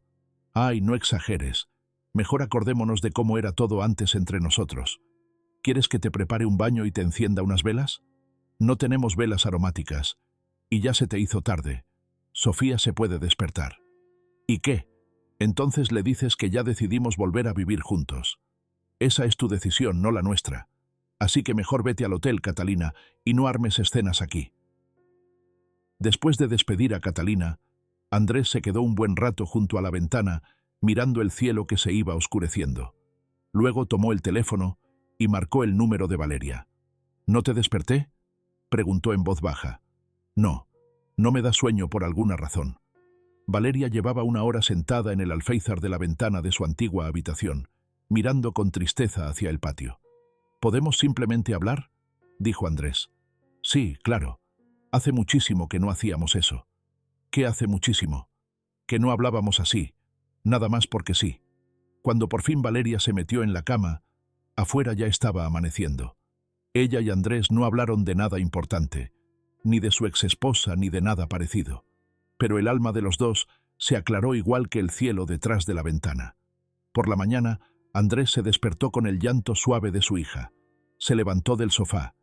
«Ay, no exageres. Mejor acordémonos de cómo era todo antes entre nosotros. ¿Quieres que te prepare un baño y te encienda unas velas?». «No tenemos velas aromáticas. Y ya se te hizo tarde. Sofía se puede despertar». «¿Y qué? Entonces le dices que ya decidimos volver a vivir juntos. Esa es tu decisión, no la nuestra. Así que mejor vete al hotel, Catalina, y no armes escenas aquí». Después de despedir a Catalina, Andrés se quedó un buen rato junto a la ventana, mirando el cielo que se iba oscureciendo. Luego tomó el teléfono y marcó el número de Valeria. «¿No te desperté?», preguntó en voz baja. «No, no me da sueño por alguna razón». Valeria llevaba una hora sentada en el alféizar de la ventana de su antigua habitación, mirando con tristeza hacia el patio. «¿Podemos simplemente hablar?», dijo Andrés. Sí, claro. Hace muchísimo que no hacíamos eso. ¿Qué hace muchísimo? Que no hablábamos así, nada más porque sí. Cuando por fin Valeria se metió en la cama, afuera ya estaba amaneciendo. Ella y Andrés no hablaron de nada importante, ni de su exesposa ni de nada parecido. Pero el alma de los dos se aclaró igual que el cielo detrás de la ventana. Por la mañana, Andrés se despertó con el llanto suave de su hija. Se levantó del sofá.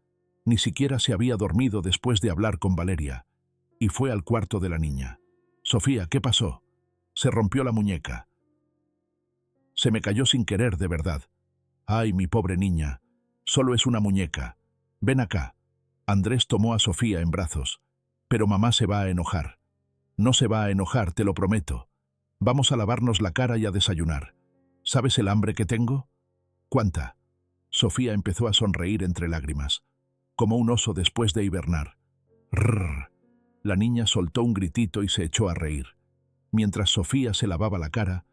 Ni siquiera se había dormido después de hablar con Valeria. Y fue al cuarto de la niña. Sofía, ¿qué pasó? Se rompió la muñeca. Se me cayó sin querer, de verdad. Ay, mi pobre niña. Solo es una muñeca. Ven acá. Andrés tomó a Sofía en brazos. Pero mamá se va a enojar. No se va a enojar, te lo prometo. Vamos a lavarnos la cara y a desayunar. ¿Sabes el hambre que tengo? ¿Cuánta? Sofía empezó a sonreír entre lágrimas, como un oso después de hibernar. Rrr. La niña soltó un gritito y se echó a reír. Mientras Sofía se lavaba la cara,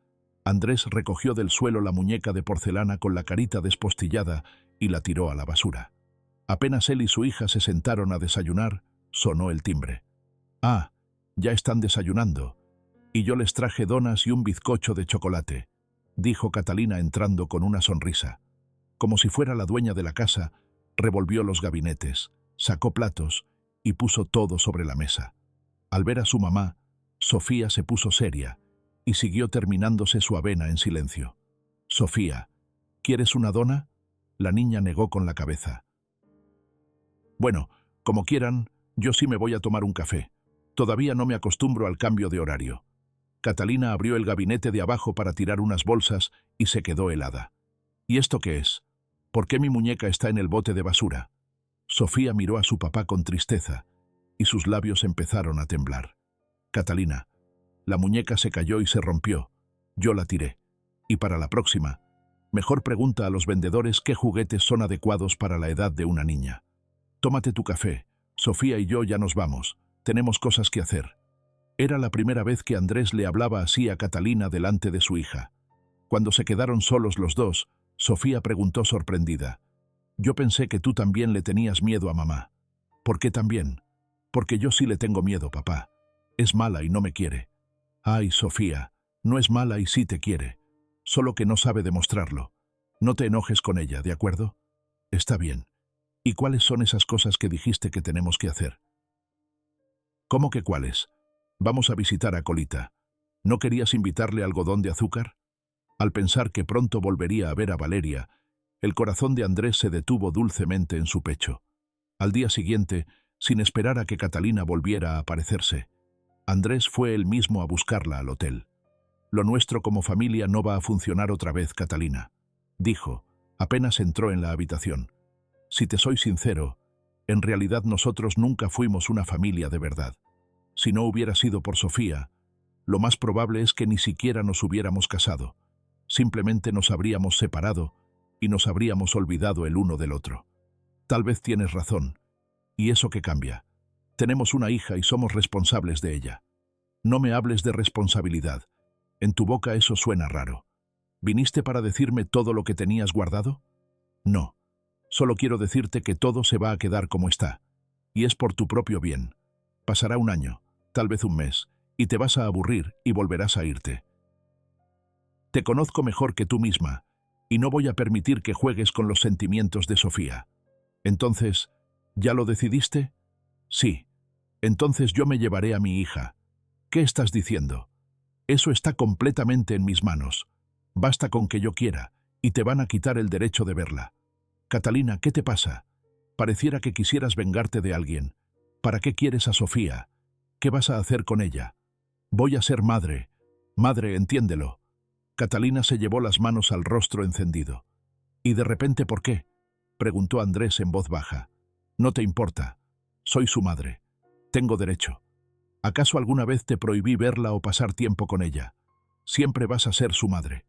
Andrés recogió del suelo la muñeca de porcelana con la carita despostillada y la tiró a la basura. Apenas él y su hija se sentaron a desayunar, sonó el timbre. Ah, ya están desayunando. Y yo les traje donas y un bizcocho de chocolate, dijo Catalina entrando con una sonrisa. Como si fuera la dueña de la casa, revolvió los gabinetes, sacó platos y puso todo sobre la mesa. Al ver a su mamá, Sofía se puso seria y siguió terminándose su avena en silencio. Sofía, ¿quieres una dona? La niña negó con la cabeza. Bueno, como quieran, yo sí me voy a tomar un café. Todavía no me acostumbro al cambio de horario. Catalina abrió el gabinete de abajo para tirar unas bolsas y se quedó helada. ¿Y esto qué es? ¿Por qué mi muñeca está en el bote de basura? Sofía miró a su papá con tristeza y sus labios empezaron a temblar. Catalina, la muñeca se cayó y se rompió. Yo la tiré. Y para la próxima, mejor pregunta a los vendedores qué juguetes son adecuados para la edad de una niña. Tómate tu café. Sofía y yo ya nos vamos. Tenemos cosas que hacer. Era la primera vez que Andrés le hablaba así a Catalina delante de su hija. Cuando se quedaron solos los dos, Sofía preguntó sorprendida. Yo pensé que tú también le tenías miedo a mamá. ¿Por qué también? Porque yo sí le tengo miedo, papá. Es mala y no me quiere. Ay, Sofía, no es mala y sí te quiere. Solo que no sabe demostrarlo. No te enojes con ella, ¿de acuerdo? Está bien. ¿Y cuáles son esas cosas que dijiste que tenemos que hacer? ¿Cómo que cuáles? Vamos a visitar a Colita. ¿No querías invitarle algodón de azúcar? Al pensar que pronto volvería a ver a Valeria, el corazón de Andrés se detuvo dulcemente en su pecho. Al día siguiente, sin esperar a que Catalina volviera a aparecerse, Andrés fue él mismo a buscarla al hotel. Lo nuestro como familia no va a funcionar otra vez, Catalina, dijo, apenas entró en la habitación. Si te soy sincero, en realidad nosotros nunca fuimos una familia de verdad. Si no hubiera sido por Sofía, lo más probable es que ni siquiera nos hubiéramos casado. Simplemente nos habríamos separado y nos habríamos olvidado el uno del otro. Tal vez tienes razón. ¿Y eso qué cambia? Tenemos una hija y somos responsables de ella. No me hables de responsabilidad. En tu boca eso suena raro. ¿Viniste para decirme todo lo que tenías guardado? No. Solo quiero decirte que todo se va a quedar como está. Y es por tu propio bien. Pasará un año, tal vez un mes, y te vas a aburrir y volverás a irte. Te conozco mejor que tú misma, y no voy a permitir que juegues con los sentimientos de Sofía. Entonces, ¿ya lo decidiste? Sí. Entonces yo me llevaré a mi hija. ¿Qué estás diciendo? Eso está completamente en mis manos. Basta con que yo quiera, y te van a quitar el derecho de verla. Catalina, ¿qué te pasa? Pareciera que quisieras vengarte de alguien. ¿Para qué quieres a Sofía? ¿Qué vas a hacer con ella? Voy a ser madre. Madre, entiéndelo. Catalina se llevó las manos al rostro encendido. ¿Y de repente por qué? Preguntó Andrés en voz baja. No te importa. Soy su madre. Tengo derecho. ¿Acaso alguna vez te prohibí verla o pasar tiempo con ella? Siempre vas a ser su madre.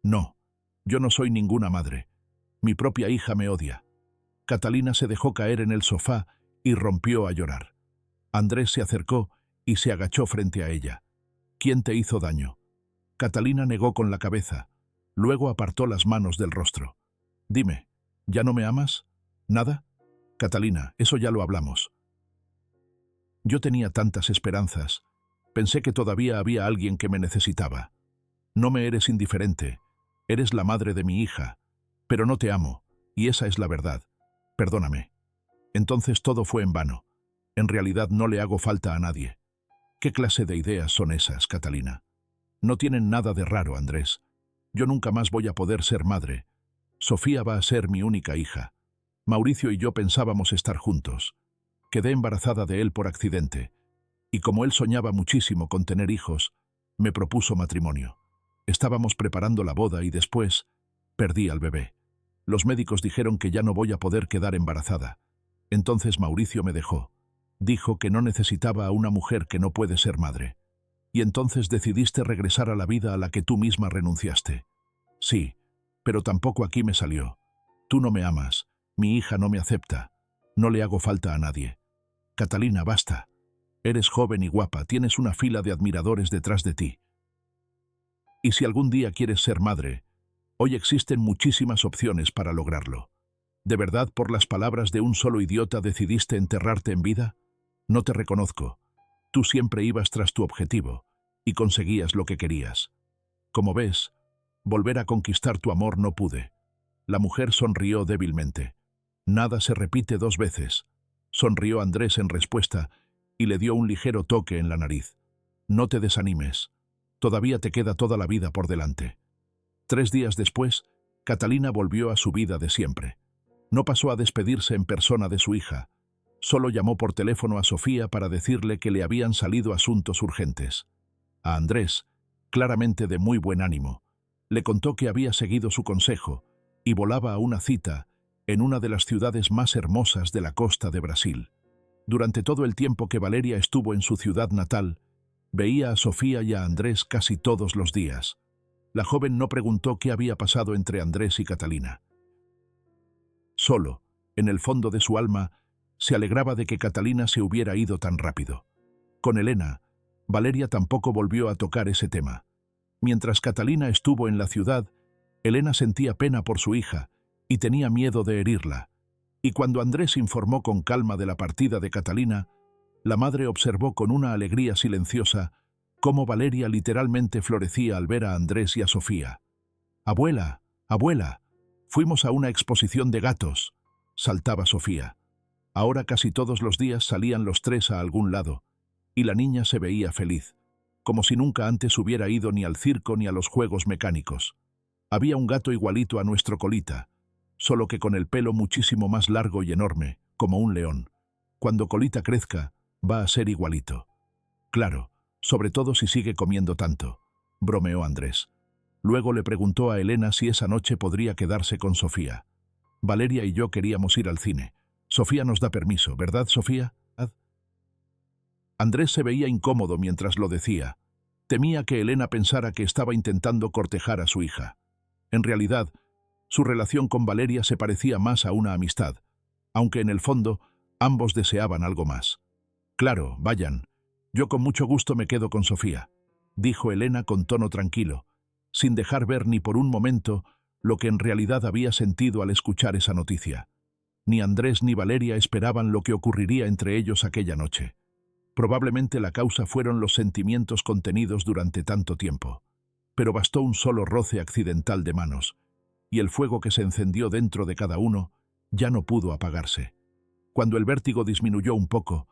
No, yo no soy ninguna madre. Mi propia hija me odia. Catalina se dejó caer en el sofá y rompió a llorar. Andrés se acercó y se agachó frente a ella. ¿Quién te hizo daño? Catalina negó con la cabeza. Luego apartó las manos del rostro. Dime, ¿ya no me amas? ¿Nada? Catalina, eso ya lo hablamos. Yo tenía tantas esperanzas. Pensé que todavía había alguien que me necesitaba. No me eres indiferente. Eres la madre de mi hija. Pero no te amo, y esa es la verdad. Perdóname. Entonces todo fue en vano. En realidad no le hago falta a nadie. ¿Qué clase de ideas son esas, Catalina? No tienen nada de raro, Andrés. Yo nunca más voy a poder ser madre. Sofía va a ser mi única hija. Mauricio y yo pensábamos estar juntos. Quedé embarazada de él por accidente. Y como él soñaba muchísimo con tener hijos, me propuso matrimonio. Estábamos preparando la boda y después perdí al bebé. Los médicos dijeron que ya no voy a poder quedar embarazada. Entonces Mauricio me dejó. Dijo que no necesitaba a una mujer que no puede ser madre. Y entonces decidiste regresar a la vida a la que tú misma renunciaste. Sí, pero tampoco aquí me salió. Tú no me amas, mi hija no me acepta, no le hago falta a nadie. Catalina, basta. Eres joven y guapa, tienes una fila de admiradores detrás de ti. Y si algún día quieres ser madre, hoy existen muchísimas opciones para lograrlo. ¿De verdad por las palabras de un solo idiota decidiste enterrarte en vida? No te reconozco. Tú siempre ibas tras tu objetivo y conseguías lo que querías. Como ves, volver a conquistar tu amor no pude. La mujer sonrió débilmente. Nada se repite dos veces. Sonrió Andrés en respuesta y le dio un ligero toque en la nariz. No te desanimes. Todavía te queda toda la vida por delante. 3 días después, Catalina volvió a su vida de siempre. No pasó a despedirse en persona de su hija. Solo llamó por teléfono a Sofía para decirle que le habían salido asuntos urgentes. A Andrés, claramente de muy buen ánimo, le contó que había seguido su consejo y volaba a una cita en una de las ciudades más hermosas de la costa de Brasil. Durante todo el tiempo que Valeria estuvo en su ciudad natal, veía a Sofía y a Andrés casi todos los días. La joven no preguntó qué había pasado entre Andrés y Catalina. Solo, en el fondo de su alma, se alegraba de que Catalina se hubiera ido tan rápido. Con Elena, Valeria tampoco volvió a tocar ese tema. Mientras Catalina estuvo en la ciudad, Elena sentía pena por su hija y tenía miedo de herirla. Y cuando Andrés informó con calma de la partida de Catalina, la madre observó con una alegría silenciosa cómo Valeria literalmente florecía al ver a Andrés y a Sofía. «Abuela, abuela, fuimos a una exposición de gatos», saltaba Sofía. Ahora casi todos los días salían los tres a algún lado, y la niña se veía feliz, como si nunca antes hubiera ido ni al circo ni a los juegos mecánicos. Había un gato igualito a nuestro Colita, solo que con el pelo muchísimo más largo y enorme, como un león. Cuando Colita crezca, va a ser igualito. Claro, sobre todo si sigue comiendo tanto, bromeó Andrés. Luego le preguntó a Elena si esa noche podría quedarse con Sofía. Valeria y yo queríamos ir al cine. Sofía nos da permiso, ¿verdad, Sofía? Andrés se veía incómodo mientras lo decía. Temía que Elena pensara que estaba intentando cortejar a su hija. En realidad, su relación con Valeria se parecía más a una amistad, aunque en el fondo ambos deseaban algo más. Claro, vayan. Yo con mucho gusto me quedo con Sofía, dijo Elena con tono tranquilo, sin dejar ver ni por un momento lo que en realidad había sentido al escuchar esa noticia. Ni Andrés ni Valeria esperaban lo que ocurriría entre ellos aquella noche. Probablemente la causa fueron los sentimientos contenidos durante tanto tiempo. Pero bastó un solo roce accidental de manos, y el fuego que se encendió dentro de cada uno ya no pudo apagarse. Cuando el vértigo disminuyó un poco,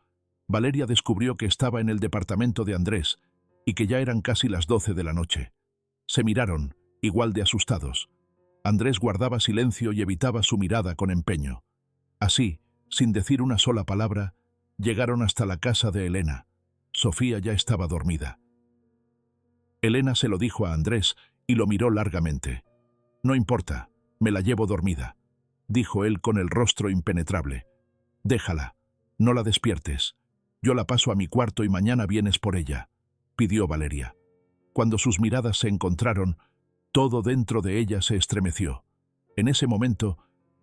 Valeria descubrió que estaba en el departamento de Andrés y que ya eran casi las 12 de la noche. Se miraron, igual de asustados. Andrés guardaba silencio y evitaba su mirada con empeño. Así, sin decir una sola palabra, llegaron hasta la casa de Elena. Sofía ya estaba dormida. Elena se lo dijo a Andrés y lo miró largamente. «No importa, me la llevo dormida», dijo él con el rostro impenetrable. «Déjala, no la despiertes. Yo la paso a mi cuarto y mañana vienes por ella», pidió Valeria. Cuando sus miradas se encontraron, todo dentro de ella se estremeció. En ese momento,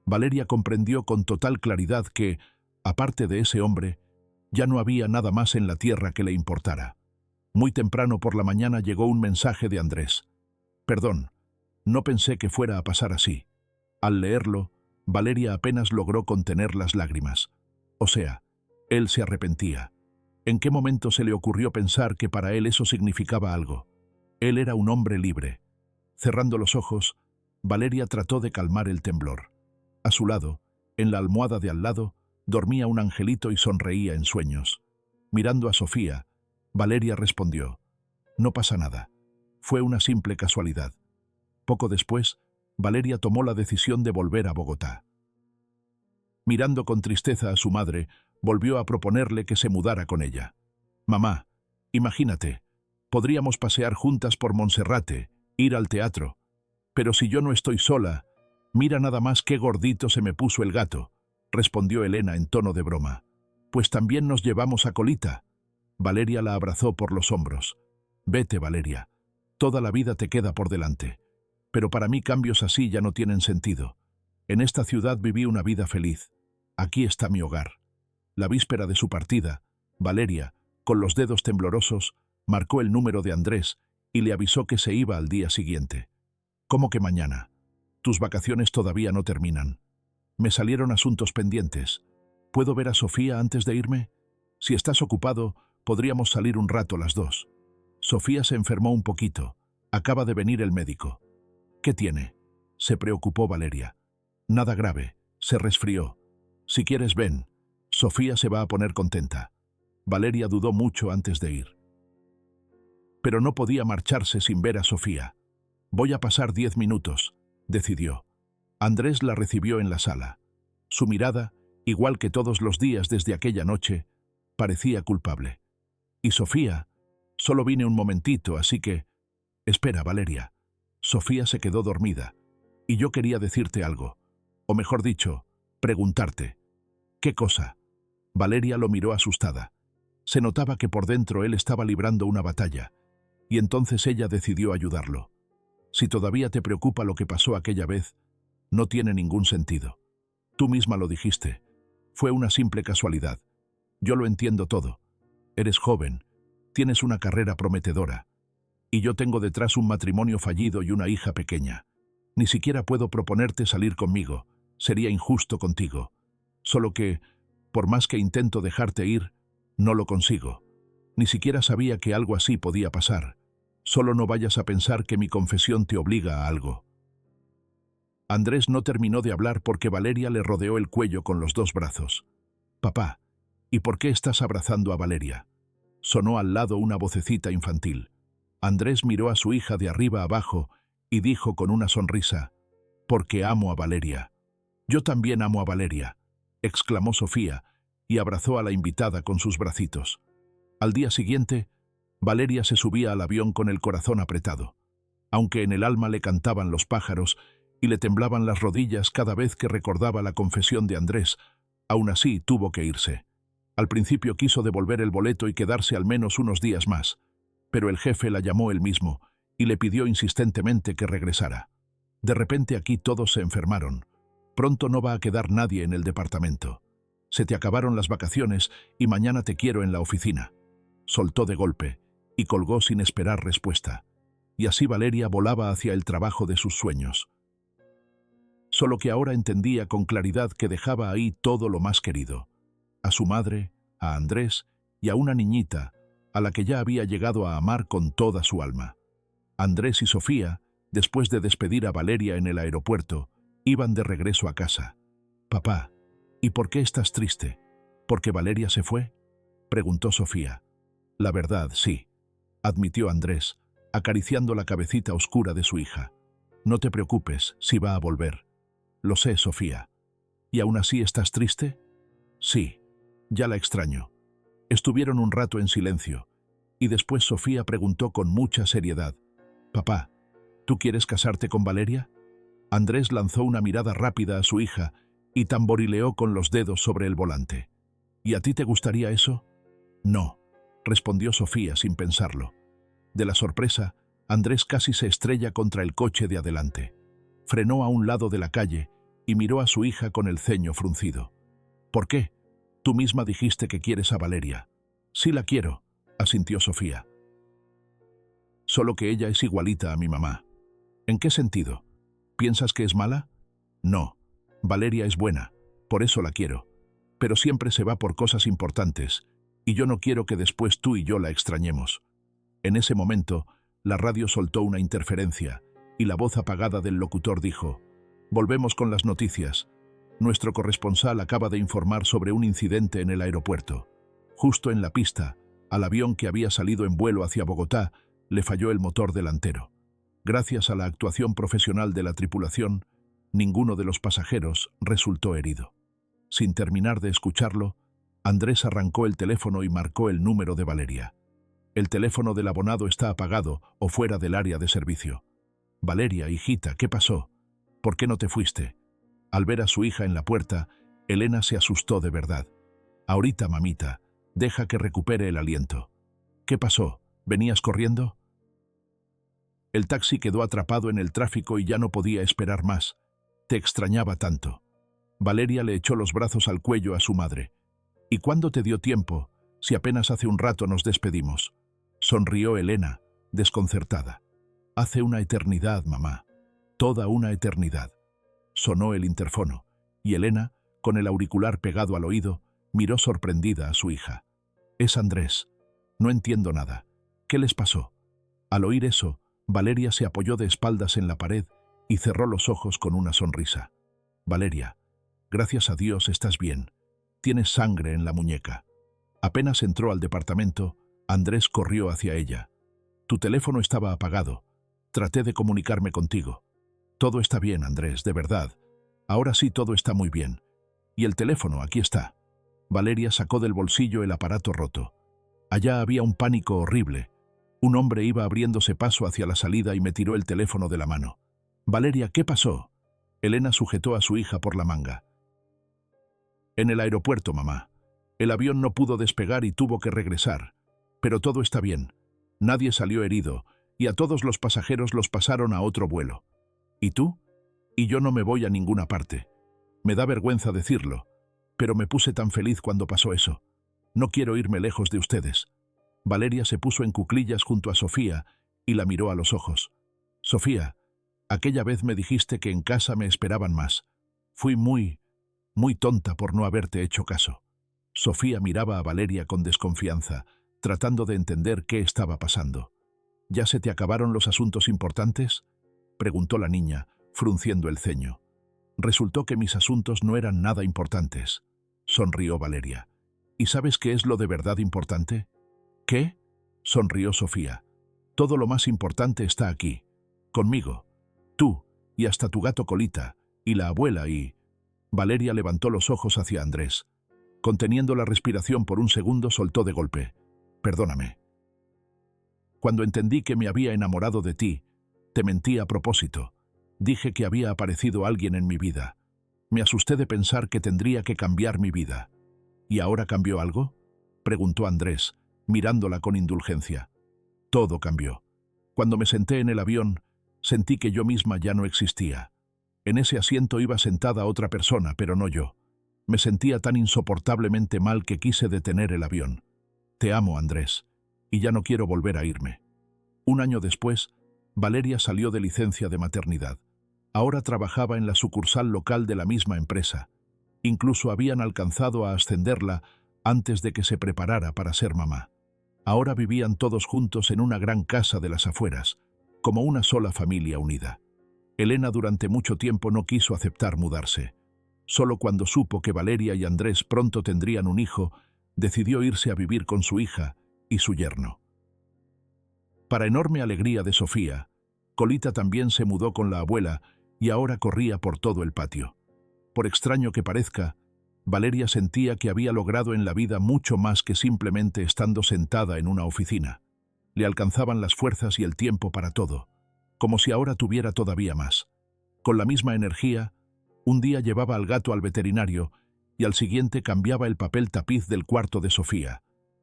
Valeria comprendió con total claridad que, aparte de ese hombre, ya no había nada más en la tierra que le importara. Muy temprano por la mañana llegó un mensaje de Andrés. «Perdón, no pensé que fuera a pasar así». Al leerlo, Valeria apenas logró contener las lágrimas. O sea, él se arrepentía. ¿En qué momento se le ocurrió pensar que para él eso significaba algo? Él era un hombre libre. Cerrando los ojos, Valeria trató de calmar el temblor. A su lado, en la almohada de al lado, dormía un angelito y sonreía en sueños. Mirando a Sofía, Valeria respondió: «No pasa nada. Fue una simple casualidad». Poco después, Valeria tomó la decisión de volver a Bogotá. Mirando con tristeza a su madre, volvió a proponerle que se mudara con ella. «Mamá, imagínate, podríamos pasear juntas por Monserrate, ir al teatro. Pero si yo no estoy sola, mira nada más qué gordito se me puso el gato», respondió Elena en tono de broma. «Pues también nos llevamos a Colita». Valeria la abrazó por los hombros. «Vete, Valeria. Toda la vida te queda por delante. Pero para mí cambios así ya no tienen sentido. En esta ciudad viví una vida feliz. Aquí está mi hogar». La víspera de su partida, Valeria, con los dedos temblorosos, marcó el número de Andrés y le avisó que se iba al día siguiente. «¿Cómo que mañana? Tus vacaciones todavía no terminan. Me salieron asuntos pendientes. ¿Puedo ver a Sofía antes de irme? Si estás ocupado, podríamos salir un rato las dos». Sofía se enfermó un poquito. Acaba de venir el médico. «¿Qué tiene?», se preocupó Valeria. «Nada grave, se resfrió. Si quieres, ven. Sofía se va a poner contenta». Valeria dudó mucho antes de ir. Pero no podía marcharse sin ver a Sofía. «Voy a pasar 10 minutos», decidió. Andrés la recibió en la sala. Su mirada, igual que todos los días desde aquella noche, parecía culpable. «¿Y Sofía? Solo vine un momentito, así que...». «Espera, Valeria». Sofía se quedó dormida. «Y yo quería decirte algo. O mejor dicho, preguntarte». «¿Qué cosa?». Valeria lo miró asustada. Se notaba que por dentro él estaba librando una batalla, y entonces ella decidió ayudarlo. «Si todavía te preocupa lo que pasó aquella vez, no tiene ningún sentido. Tú misma lo dijiste. Fue una simple casualidad. Yo lo entiendo todo. Eres joven, tienes una carrera prometedora, y yo tengo detrás un matrimonio fallido y una hija pequeña. Ni siquiera puedo proponerte salir conmigo. Sería injusto contigo. Solo que, por más que intento dejarte ir, no lo consigo. Ni siquiera sabía que algo así podía pasar. Solo no vayas a pensar que mi confesión te obliga a algo». Andrés no terminó de hablar porque Valeria le rodeó el cuello con los dos brazos. «Papá, ¿y por qué estás abrazando a Valeria?». Sonó al lado una vocecita infantil. Andrés miró a su hija de arriba abajo y dijo con una sonrisa: «Porque amo a Valeria». «Yo también amo a Valeria», exclamó Sofía, y abrazó a la invitada con sus bracitos. Al día siguiente, Valeria se subía al avión con el corazón apretado. Aunque en el alma le cantaban los pájaros y le temblaban las rodillas cada vez que recordaba la confesión de Andrés, aún así tuvo que irse. Al principio quiso devolver el boleto y quedarse al menos unos días más, pero el jefe la llamó él mismo y le pidió insistentemente que regresara. «De repente aquí todos se enfermaron. Pronto no va a quedar nadie en el departamento. Se te acabaron las vacaciones y mañana te quiero en la oficina». Soltó de golpe y colgó sin esperar respuesta. Y así Valeria volaba hacia el trabajo de sus sueños. Solo que ahora entendía con claridad que dejaba ahí todo lo más querido: a su madre, a Andrés y a una niñita a la que ya había llegado a amar con toda su alma. Andrés y Sofía, después de despedir a Valeria en el aeropuerto, iban de regreso a casa. «Papá, ¿y por qué estás triste? ¿Porque Valeria se fue?», preguntó Sofía. «La verdad, sí», admitió Andrés, acariciando la cabecita oscura de su hija. «No te preocupes, si va a volver». «Lo sé, Sofía». «¿Y aún así estás triste?». «Sí, ya la extraño». Estuvieron un rato en silencio, y después Sofía preguntó con mucha seriedad: «Papá, ¿tú quieres casarte con Valeria?». Andrés lanzó una mirada rápida a su hija y tamborileó con los dedos sobre el volante. «¿Y a ti te gustaría eso?». «No», respondió Sofía sin pensarlo. De la sorpresa, Andrés casi se estrella contra el coche de adelante. Frenó a un lado de la calle y miró a su hija con el ceño fruncido. «¿Por qué? Tú misma dijiste que quieres a Valeria». «Sí la quiero», asintió Sofía. «Solo que ella es igualita a mi mamá». «¿En qué sentido? ¿Piensas que es mala?». «No, Valeria es buena, por eso la quiero. Pero siempre se va por cosas importantes, y yo no quiero que después tú y yo la extrañemos. En ese momento, la radio soltó una interferencia, y la voz apagada del locutor dijo: «Volvemos con las noticias. Nuestro corresponsal acaba de informar sobre un incidente en el aeropuerto. Justo en la pista, al avión que había salido en vuelo hacia Bogotá, le falló el motor delantero. Gracias a la actuación profesional de la tripulación, ninguno de los pasajeros resultó herido». Sin terminar de escucharlo, Andrés arrancó el teléfono y marcó el número de Valeria. «El teléfono del abonado está apagado o fuera del área de servicio». «Valeria, hijita, ¿qué pasó? ¿Por qué no te fuiste?». Al ver a su hija en la puerta, Elena se asustó de verdad. «Ahorita, mamita, deja que recupere el aliento». «¿Qué pasó? ¿Venías corriendo?». «El taxi quedó atrapado en el tráfico y ya no podía esperar más. Te extrañaba tanto». Valeria le echó los brazos al cuello a su madre. «¿Y cuándo te dio tiempo, si apenas hace un rato nos despedimos?». Sonrió Elena, desconcertada. «Hace una eternidad, mamá. Toda una eternidad». Sonó el interfono, y Elena, con el auricular pegado al oído, miró sorprendida a su hija. «Es Andrés. No entiendo nada. ¿Qué les pasó?». Al oír eso, Valeria se apoyó de espaldas en la pared y cerró los ojos con una sonrisa. «Valeria, gracias a Dios estás bien. Tienes sangre en la muñeca». Apenas entró al departamento, Andrés corrió hacia ella. «Tu teléfono estaba apagado. Traté de comunicarme contigo». «Todo está bien, Andrés, de verdad. Ahora sí todo está muy bien. Y el teléfono, aquí está». Valeria sacó del bolsillo el aparato roto. Allá había un pánico horrible. Un hombre iba abriéndose paso hacia la salida y me tiró el teléfono de la mano. «Valeria, ¿qué pasó?». Elena sujetó a su hija por la manga. «En el aeropuerto, mamá. El avión no pudo despegar y tuvo que regresar. Pero todo está bien. Nadie salió herido, y a todos los pasajeros los pasaron a otro vuelo». «¿Y tú?». «Y yo no me voy a ninguna parte. Me da vergüenza decirlo, pero me puse tan feliz cuando pasó eso. No quiero irme lejos de ustedes». Valeria se puso en cuclillas junto a Sofía y la miró a los ojos. «Sofía, aquella vez me dijiste que en casa me esperaban más. Fui muy tonta por no haberte hecho caso». Sofía miraba a Valeria con desconfianza, tratando de entender qué estaba pasando. «¿Ya se te acabaron los asuntos importantes?», preguntó la niña, frunciendo el ceño. «Resultó que mis asuntos no eran nada importantes», sonrió Valeria. «¿Y sabes qué es lo de verdad importante?». «¿Qué?», sonrió Sofía. «Todo lo más importante está aquí, conmigo. Tú, y hasta tu gato Colita, y la abuela y...». Valeria levantó los ojos hacia Andrés. Conteniendo la respiración por un segundo, soltó de golpe: «Perdóname. Cuando entendí que me había enamorado de ti, te mentí a propósito. Dije que había aparecido alguien en mi vida. Me asusté de pensar que tendría que cambiar mi vida». «¿Y ahora cambió algo?», preguntó Andrés, mirándola con indulgencia. «Todo cambió. Cuando me senté en el avión, sentí que yo misma ya no existía. En ese asiento iba sentada otra persona, pero no yo. Me sentía tan insoportablemente mal que quise detener el avión. Te amo, Andrés, y ya no quiero volver a irme». Un año después, Valeria salió de licencia de maternidad. Ahora trabajaba en la sucursal local de la misma empresa. Incluso habían alcanzado a ascenderla antes de que se preparara para ser mamá. Ahora vivían todos juntos en una gran casa de las afueras, como una sola familia unida. Elena durante mucho tiempo no quiso aceptar mudarse. Solo cuando supo que Valeria y Andrés pronto tendrían un hijo, decidió irse a vivir con su hija y su yerno. Para enorme alegría de Sofía, Colita también se mudó con la abuela y ahora corría por todo el patio. Por extraño que parezca, Valeria sentía que había logrado en la vida mucho más que simplemente estando sentada en una oficina. Le alcanzaban las fuerzas y el tiempo para todo, como si ahora tuviera todavía más. Con la misma energía, un día llevaba al gato al veterinario y al siguiente cambiaba el papel tapiz del cuarto de Sofía,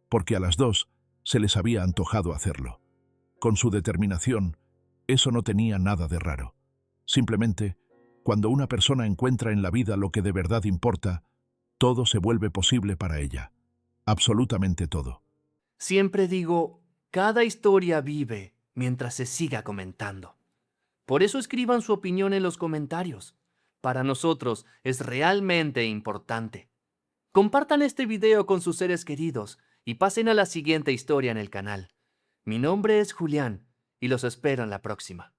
porque a las dos se les había antojado hacerlo. Con su determinación, eso no tenía nada de raro. Simplemente, cuando una persona encuentra en la vida lo que de verdad importa, todo se vuelve posible para ella. Absolutamente todo. Siempre digo, cada historia vive mientras se siga comentando. Por eso escriban su opinión en los comentarios. para nosotros es realmente importante. Compartan este video con sus seres queridos y pasen a la siguiente historia en el canal. Mi nombre es Julián y los espero en la próxima.